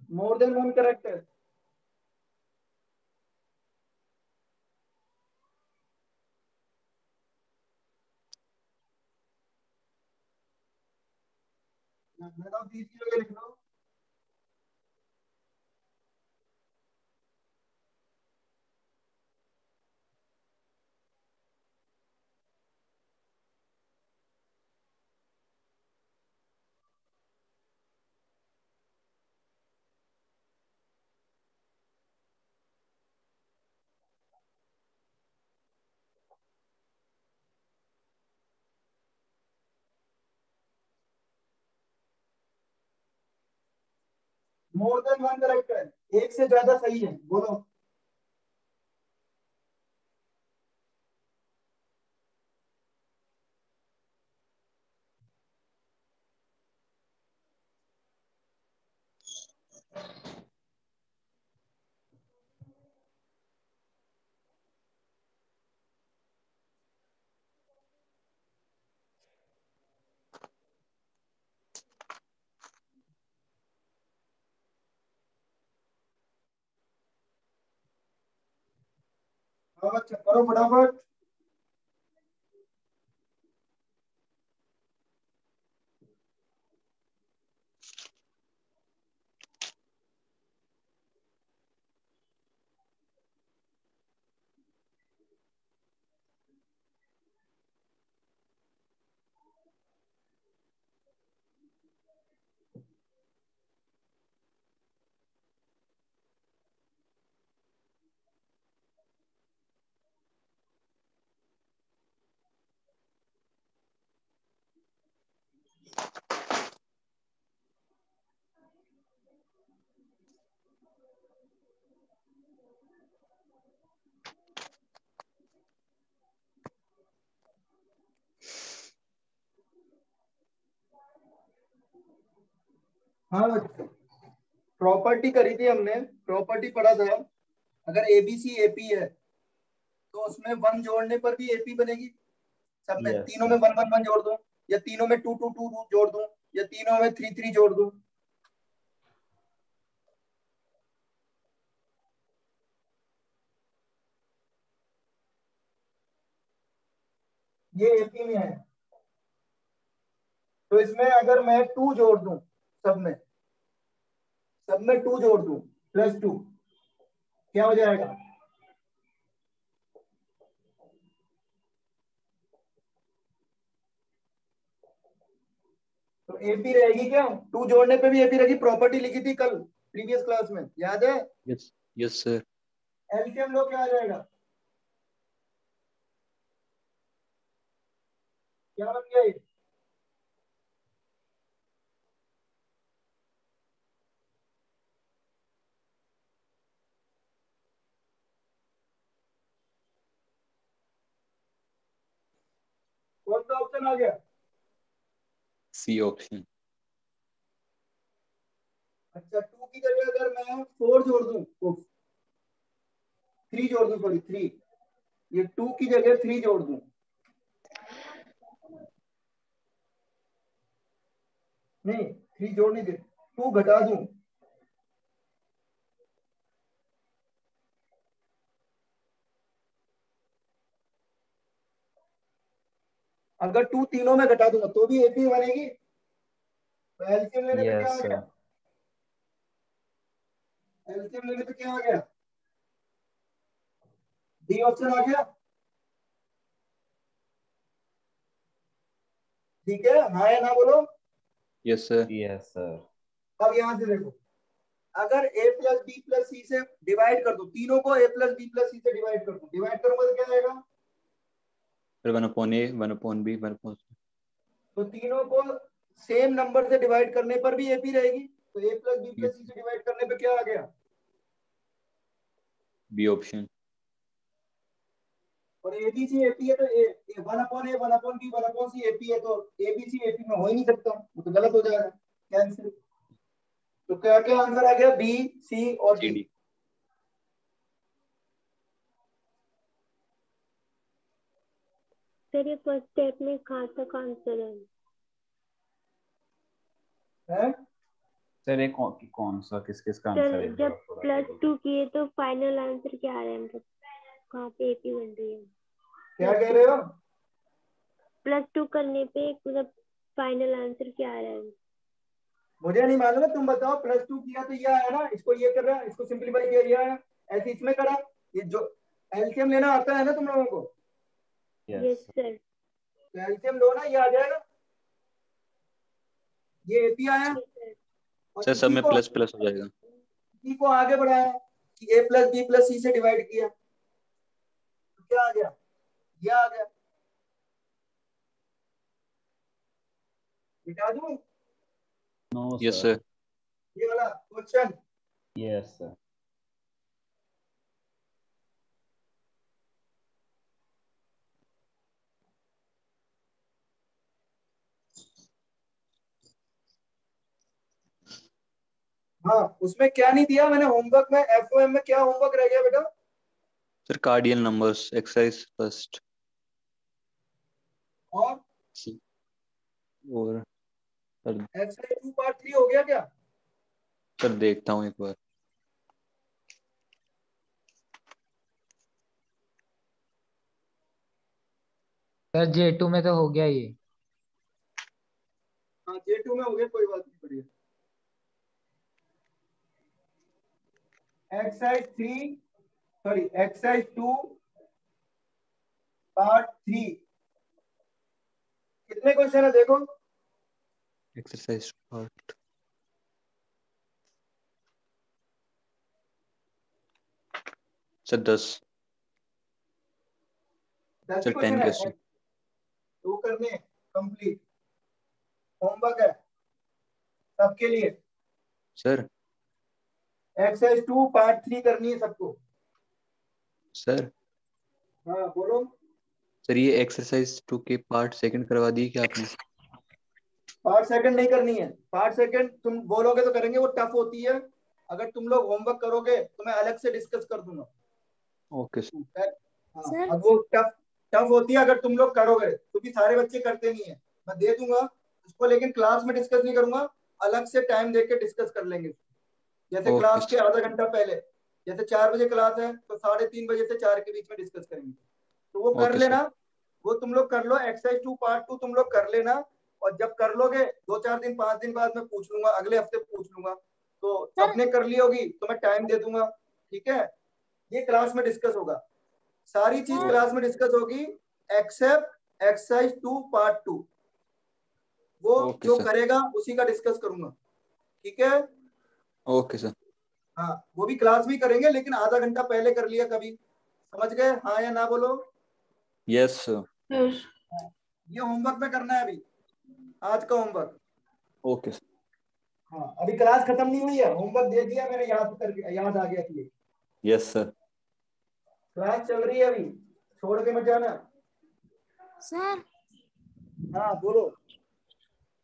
More than one correct है। मैं तो 30 की जगह लिख लो। मोर देन वन करेक्ट है, एक से ज्यादा सही है, बोलो। हाँ बच्चा करो फटाफट। हाँ बच्चा, प्रॉपर्टी करी थी हमने, प्रॉपर्टी पढ़ा था। अगर एबीसी एपी है तो उसमें वन जोड़ने पर भी एपी बनेगी। सब में यस तीनों में वन वन वन जोड़ दूं, या तीनों में टू टू टू टू जोड़ दूं, या तीनों में थ्री थ्री जोड़ दूं। ये एपी में है, तो इसमें अगर मैं टू जोड़ दूं, सब में टू जोड़ दूं +2, क्या हो जाएगा? तो एपी रहेगी क्या? टू जोड़ने पे भी एपी रहेगी। प्रॉपर्टी लिखी थी कल प्रीवियस क्लास में, याद है? Yes yes sir. एलसीएम लो, क्या आ जाएगा? क्या बन गया ये? कौन सा ऑप्शन आ गया? C option. अच्छा, टू की जगह अगर मैं 4 जोड़ दूं, तो 3 जोड़ दूं, सॉरी 3, ये टू की जगह 3 जोड़ दूं, नहीं 3 जोड़ नहीं दे, 2 घटा दूं, अगर 2 तीनों में घटा दूंगा तो भी एपी बनेगी। तो एलसीएम लेने पे क्या यस आ सर। गया? एलसीएम लेने पे क्या आ गया? डी ऑप्शन आ गया। ठीक है, हाँ या ना बोलो। Yes sir. Yes sir. अब यहां से देखो, अगर a plus b plus c से डिवाइड कर दो, तीनों को a plus b plus c से डिवाइड कर दो, डिवाइड करूंगा तो क्या आएगा? फिर 1/a 1/b 1/c। तो तीनों को सेम नंबर से डिवाइड करने पर भी एपी रहेगी। तो a plus b plus c से डिवाइड करने पे क्या आ गया? B option. और एबीसी एपी है, तो ए 1/a 1/b 1/c एपी है, तो एबीसी एपी में हो ही नहीं सकता, वो तो गलत हो जाएगा, कैंसिल। तो क्या क्या आंसर आ गया? बी, सी और डी। सर ये फर्स्ट स्टेप में कहाँ तक आंसर है? सर ये कौन सा किस किस का सर आंसर है, जब थोड़ा +2 किए तो फाइनल आंसर क्या आ रहा है, मतलब कहाँ पे एपी बन रही है? क्या कह रहे हो? +2 करने पे मतलब फाइनल आंसर क्या आ रहा है? मुझे नहीं मालूम है, तुम बताओ। +2 किया तो ये आया ना, इसको ये कर रहा है, इसको सिंपलीफाई किया ये आया, ऐसे इसमें करा। ये जो एलसीएम लेना आता है ना तुम लोगों को, यस सर। तो एलसीएम लो ना, ये आ जाएगा, ये एपी आया। और सर सब में प्लस प्लस हो जाएगा। इसी को आगे बढ़ाया कि a + b + c से डिवाइड किया, तो क्या आ गया, ये आ गया। मिटा दूं नो यस सर। सर। ये वाला क्वेश्चन? Yes sir. हाँ, उसमें क्या नहीं दिया मैंने होमवर्क में, एफओएम में क्या होमवर्क रह गया बेटा? Sir cardinal numbers exercise first. और और सर एक्सरसाइज 2 पार्ट 3 हो गया क्या? सर देखता हूँ एक बार। सर J2 में तो हो गया ये। हाँ, J2 में हो गया, कोई बात नहीं, बढ़िया। एक्सरसाइज 2 पार्ट 3 कितने क्वेश्चन है देखो? Exercise part sir 10। 10 sir 10 question है, क्वेश्चन। तो करने कंप्लीट होमवर्क है सबके लिए। सर एक्सरसाइज 2 पार्ट 3 करनी है सबको। सर हाँ बोलो। सर ये एक्सरसाइज 2 के पार्ट सेकंड करवा दिए क्या आपने? पार्ट सेकंड नहीं करनी है, पार्ट सेकंड तुम बोलोगे तो करेंगे, वो टफ होती है। अगर तुम लोग होमवर्क करोगे तो मैं अलग से डिस्कस कर दूंगा। Okay sir. हाँ, अब वो टफ टफ होती है अगर तुम लोग करोगे, क्योंकि सारे बच्चे करते नहीं है। मैं दे दूंगा उसको, लेकिन क्लास में डिस्कस नहीं करूंगा, अलग से टाइम देके डिस्कस कर लेंगे। जैसे ओके क्लास के आधा घंटा पहले, जैसे 4 बजे क्लास है तो 3:30 बजे से 4 के बीच में डिस्कस करेंगे। तो वो कर ओके सर। लेना, वो तुम लोग कर लो। एक्सरसाइज 2 पार्ट 2 तुम लोग कर लेना, और जब कर लोगे 2-4 दिन 5 दिन बाद मैं पूछ लूंगा, अगले हफ्ते पूछ लूंगा, तो सबने कर ली होगी तो मैं टाइम दे दूंगा। ठीक है, ये क्लास में डिस्कस होगा, सारी चीज क्लास में डिस्कस होगी, एक्सेप्ट एक्सरसाइज 2 पार्ट 2। वो ओके जो सर। करेगा उसी का डिस्कस करूंगा। ठीक है, ओके सर। हाँ वो भी क्लास में करेंगे, लेकिन आधा घंटा पहले कर लिया कभी। समझ गए? हाँ या ना बोलो। Yes sir. ये होमवर्क में करना है अभी, आज का होमवर्क। Okay sir. हाँ, अभी क्लास खत्म नहीं हुई है, होमवर्क दे दिया मैंने, याद करके याद आ गया कि यस सर। क्लास चल रही है अभी, छोड़ के मत जाना। सर हाँ बोलो।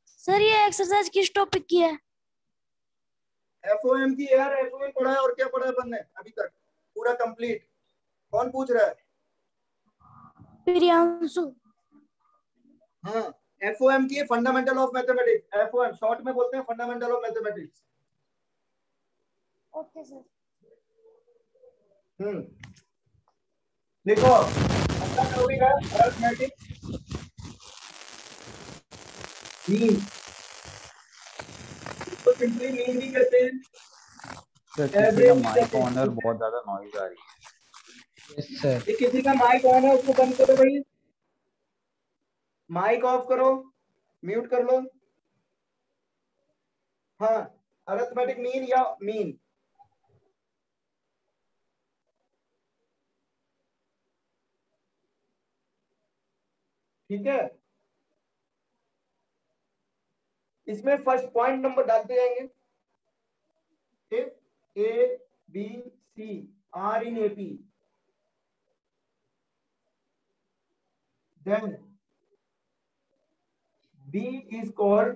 सर ये एक्सरसाइज किस टॉपिक की है? एफओएम की यार, एफओएम पढ़ा है, और क्या पढ़ा है अपन ने अभी तक, पूरा कंप्लीट। कौन पूछ रहा है? प्रियांशु। हाँ, एफओएम की fundamental of mathematics, FOM short में बोलते हैं fundamental of mathematics. Okay sir. देखो अपना टॉपिक है अरिथमेटिक मीन, इसको सिंपली मीन भी कहते हैं, सर किसी का एवरेज भी माइक कहते ऑन है और हैं। बहुत ज्यादा नॉइज आ रही है। Yes sir. ये किसी का माइक ऑन है उसको बंद करो भाई, माइक ऑफ करो, म्यूट कर लो। हाँ, अरिथमेटिक मीन या मीन, ठीक है। इसमें फर्स्ट पॉइंट नंबर डालते जाएंगे। If A, B, C are in AP, then B is called,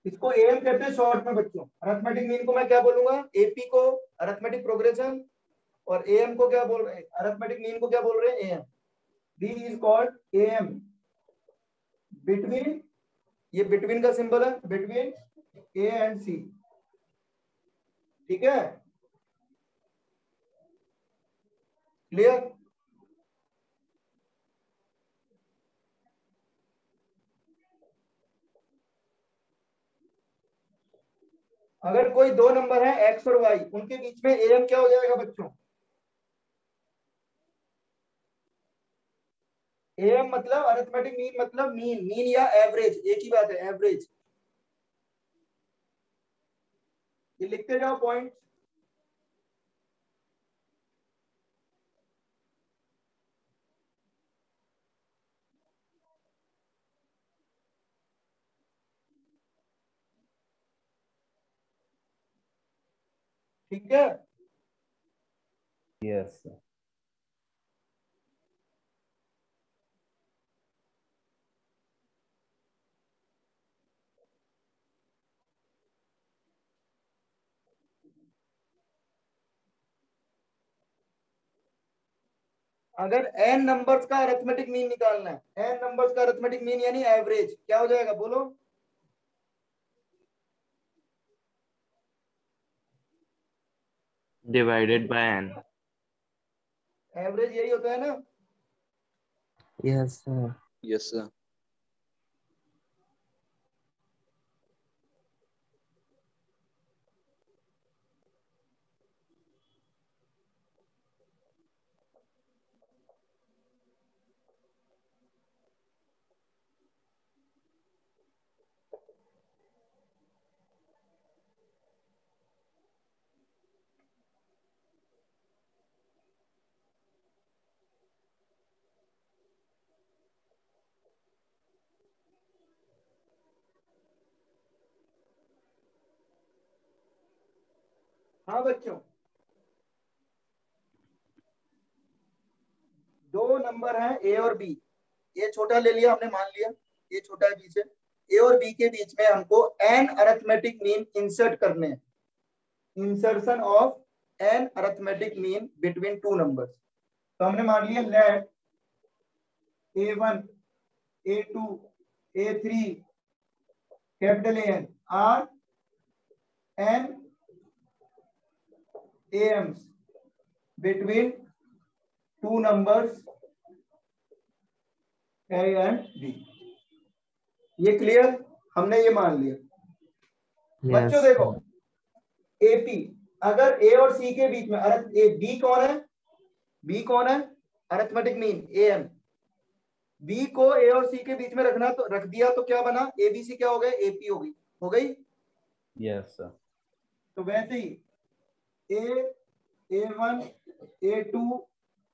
इसको AM कहते हैं शॉर्ट में बच्चों। अरिथमेटिक मीन को मैं क्या बोलूंगा? AP को अरिथमेटिक प्रोग्रेशन, और AM को क्या बोल रहे हैं? अरिथमेटिक मीन को क्या बोल रहे हैं? AM। B is called AM, between, ये बिटवीन का सिंबल है, बिटवीन A and C। ठीक है, क्लियर? अगर कोई दो नंबर है एक्स और वाई, उनके बीच में एम क्या हो जाएगा बच्चों? एम मतलब अरिथमेटिक मीन, मतलब मीन, मीन या एवरेज, एक ही बात है, एवरेज। ये लिखते जाओ पॉइंट। ठीक है, यस। अगर n नंबर्स का अरिथमेटिक मीन निकालना है, n नंबर्स का अरिथमेटिक मीन यानी एवरेज, क्या हो जाएगा बोलो? Divided by n। एवरेज यही होता है ना? Yes sir. Yes sir. हाँ बच्चों, दो नंबर हैं ए और बी, ये छोटा ले लिया हमने, मान लिया ये छोटा है बी से। ए और बी के बीच में हमको एन अरिथमेटिक मीन इंसर्ट करने हैं, insertion of an arithmetic mean between two numbers. तो हमने मान लिया let A1, A2, A3 capital n are n AMs between two numbers a and b. ये क्लियर? हमने ये मान लिया। बच्चों देखो, एपी, अगर ए और सी के बीच में बी कौन है? बी कौन है? Arithmetic mean M. बी को ए और सी के बीच में रखना, तो रख दिया तो क्या बना? एबीसी क्या हो गए? एपी हो गई, हो गई? Yes sir. तो वैसे ही ए, A1, A2,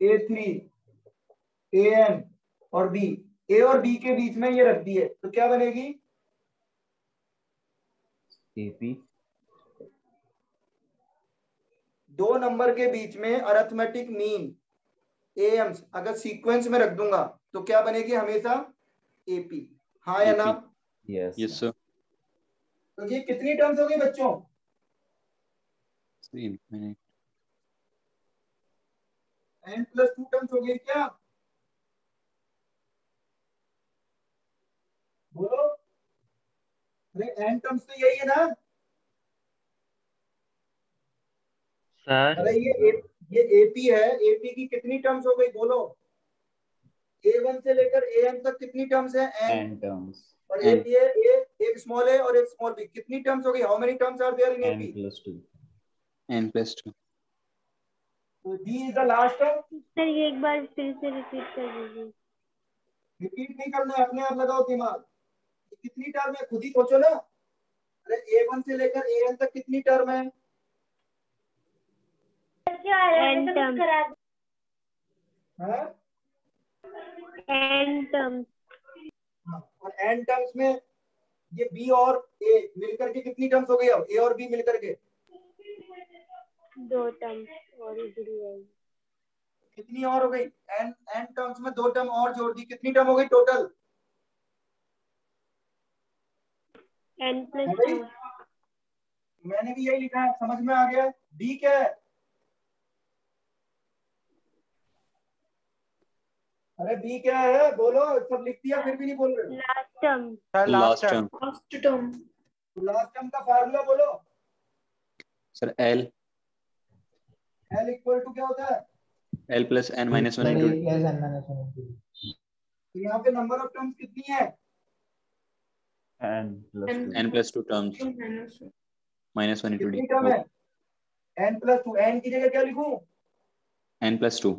A3, AN और B, ए और बी के बीच में ये रख दिए तो क्या बनेगी? एपी। दो नंबर के बीच में अरिथमेटिक मीन एम्स अगर सीक्वेंस में रख दूंगा तो क्या बनेगी? हमेशा एपी। हाँ या ना? Yes yes sir. तो ये कितनी टर्म्स हो गई बच्चों? n+2 टर्म्स हो गई क्या? बोलो। अरे n टर्म्स तो यही है ना? सर अरे ये एपी है, एपी की कितनी टर्म्स हो गई बोलो? A1 से लेकर AM तक कितनी टर्म्स है? n terms. और एपी है एक स्मॉल ए और एक स्मॉल बी, कितनी टर्म्स हो गई? How many terms are there in AP? n+2। n+2। तो d is the last term. Sir ये एक बार फिर से रिपीट कर दीजिए। रिपीट नहीं करना है, अपने आप लगाओ दिमाग। कितनी टर्म है खुद ही सोचो ना। अरे A1 से लेकर AN तक कितनी टर्म है? n term. हाँ? n term. और n टर्म्स में ये B और A मिलकर के कितनी टर्म्स हो गई? अब A और B मिलकर के दो टर्म और इधर ही आएगी। कितनी और हो गई? n टर्म्स में दो टर्म और जोड़ दी, कितनी टर्म हो गई टोटल? n+2। मैंने भी यही लिखा है, समझ में आ गया? B क्या है? अरे B क्या है बोलो, सब लिख दिया फिर भी नहीं बोल रहे। Last term. Last term. Last term. Last term का फार्मूला बोलो। Sir L L equal to क्या होता है? L + n-1 सर into ये प्लस n माइनस वन। तो यहाँ पे नंबर ऑफ टर्म्स कितनी है? n+2। n+2 terms. -1 into d कितनी टर्म है? n+2, n की जगह क्या लिखूं? n+2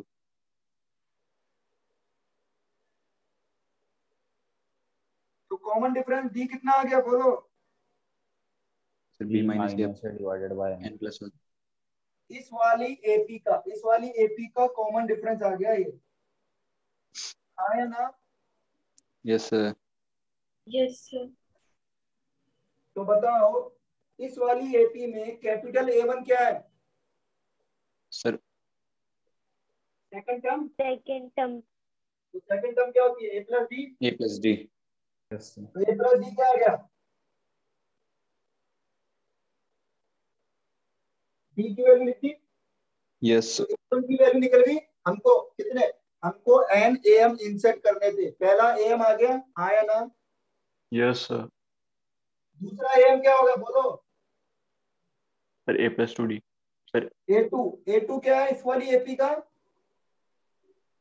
तो कॉमन डिफरेंस d कितना आ गया बोलो? Sir b b minus minus a divided by n। n+1 इस वाली AP का कॉमन डिफरेंस आ गया ये, हाँ या ना? Yes sir. Yes sir. तो बताओ इस वाली AP में कैपिटल A1 क्या है? Sir second term. Second term. तो सेकंड टर्म क्या होती है? A+D। a+d yes sir. तो A+D क्या आ गया? D की वैल्यू लिखी, यस तो A1 की वैल्यू निकल गई। हमको कितने, हमको n AM इंसर्ट करने थे, पहला AM आ गया, हाँ या ना? Yes sir. दूसरा AM क्या होगा बोलो? सर a+2d सर A2 क्या है इस वाली AP का?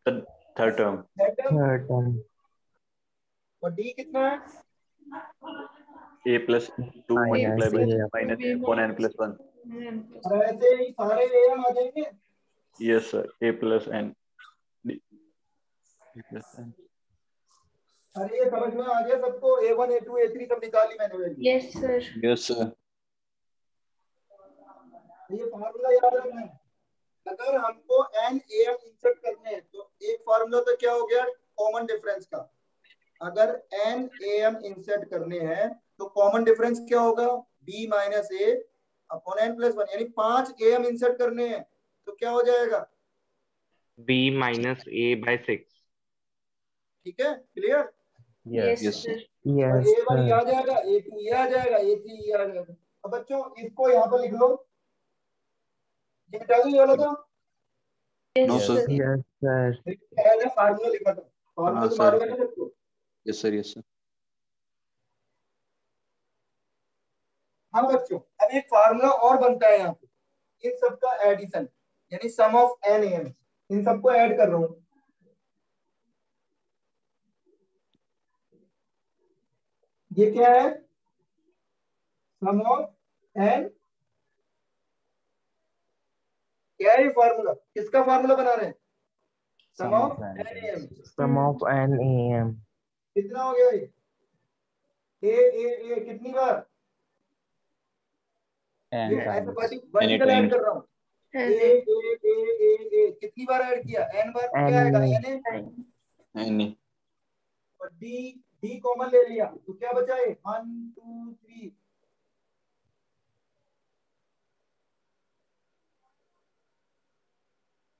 Sir third term. Third term. Third term. और D कितना है? a+2 multiply by -a/n+1। और ऐसे ही सारे AM आ जाएंगे। Yes sir a+n d a+n। अरे ये समझ में आ गया सबको? A1 A2 A3 सब निकाली मैंने value. Yes sir. Yes sir. ये फार्मूला याद रखना है। अगर हमको n AM इंसर्ट करने हैं तो एक फार्मूला तो क्या हो गया कॉमन डिफरेंस का। अगर n AM इंसर्ट करने हैं तो कॉमन डिफरेंस क्या होगा? b minus a upon n+1, यानी 5 AM इंसर्ट करने हैं तो क्या हो जाएगा? b minus a by 6। ठीक है, क्लियर? Yes yes sir. और यस A1 ये सर। आ जाएगा, A2 ये आ जाएगा, A3 ये आ जाएगा। अब बच्चों इसको यहाँ पर लिख लो, ये मिटा दो ये वाला तो। No yes sir. Yes sir. पहले फार्मूला लिखा था, फार्मूला हाँ तो सर। मालूम है ना सबको? Yes sir. Yes sir. हाँ बच्चों, अब एक फार्मूला और बनता है यहाँ पे, इन सबका एडिशन, यानी सम ऑफ n AM, इन सबको ऐड कर रहा हूँ। ये क्या है? सम ऑफ n, क्या है ये फार्मूला? किसका फार्मूला बना रहे हैं? Sum of n AM। Sum of n AM। कितना हो गया ये? ए कितनी बार? n ये ऐसे टाइम्स वर्टिकल ऐड times। कर रहा हूँ। ए कितनी बार ऐड किया? n बार, तो क्या आएगा? नहीं और डी कॉमन ले लिया तो क्या बचा है? 1 2 3।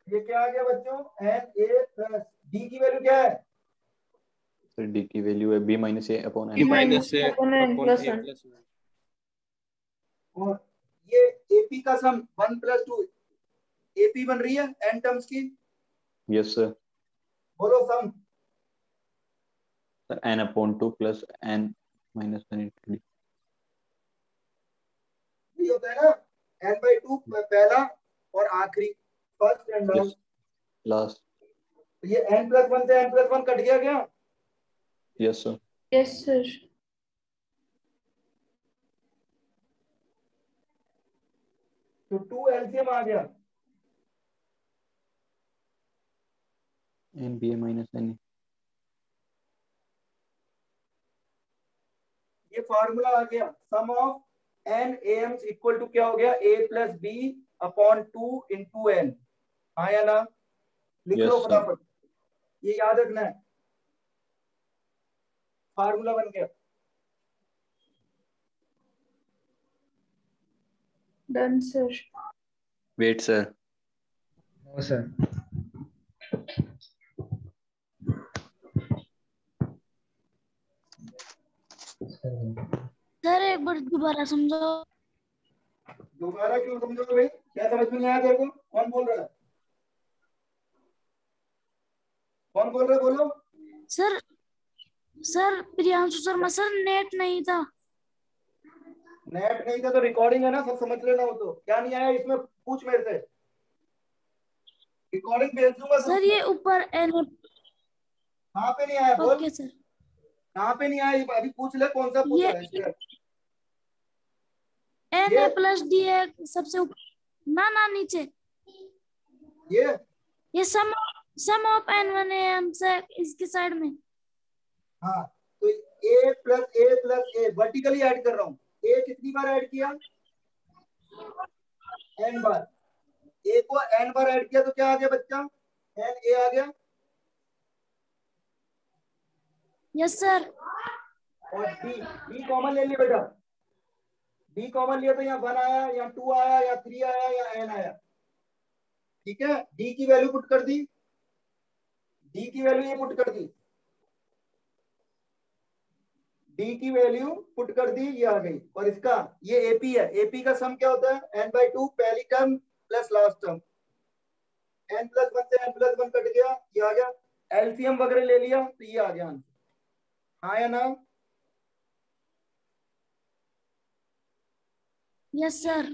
ये क्या आ गया बच्चों? n a प्लस डी की वैल्यू क्या है? सर d की वैल्यू है b minus a upon b n। Minus a upon a+1। और ये एपी का सम 1+2, एपी बन रही है n टर्म्स की। Yes sir. बोलो sum. Sir n upon 2 plus n minus 1 into d। ये होता है ना n/2 पहला और आखिरी, first and yes last. Last. तो ये n+1 से n+1 कट गया क्या? Yes sir. Yes sir. तो 2 एलसीएम आ गया। n b a minus n। ये फार्मूला आ गया, sum of n AMs equal to क्या हो गया? a plus b upon 2 into n, हाँ या ना? लिख लो Yes, sir. फटाफट, ये याद रखना है। फार्मूला बन गया। Done sir. Wait sir. No sir. Sir एक बार दोबारा समझाओ। दोबारा क्यों समझोगे भाई? क्या समझ में नहीं आया तेरे को? कौन बोल रहा है? कौन बोल रहा है बोलो? Sir sir Priyanshu Sharma sir, net नहीं था। नेट नहीं था तो रिकॉर्डिंग है ना, सब समझ लेना। हो तो क्या नहीं आया इसमें पूछ मेरे से, रिकॉर्डिंग भेज दूंगा सर ये ऊपर एन। कहाँ पे नहीं आया बोल? Okay sir. कहाँ पे नहीं आया अभी पूछ ले, कौन सा पूछ ये रहा है? एन ए प्लस डी है सबसे ऊपर, ना नीचे, ये सम ऑफ n1 am से इसकी साइड में। हाँ, तो a plus a vertically add कर रहा हूँ। a कितनी बार ऐड किया? n bar. a को n बार ऐड किया तो क्या आ गया बच्चा? n a आ गया। Yes sir. और b कॉमन ले लिया बेटा, b कॉमन लिया तो यहाँ 1 आया, यहाँ 2 आया, या 3 आया, या n आया। ठीक है, d की वैल्यू पुट कर दी, d की वैल्यू ये पुट कर दी, d की वैल्यू पुट कर दी, ये आ गई। और इसका ये AP है, AP का सम क्या होता है? n/2 पहली term plus last term, n+1 से n+1 कट गया, ये आ गया। एलसीएम वगैरह ले लिया तो ये आ गया आंसर। हाँ या ना? Yes sir.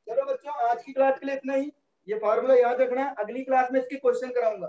चलो बच्चों, आज की क्लास के लिए इतना ही। ये फार्मूला याद रखना है, अगली क्लास में इसके क्वेश्चन कराऊंगा।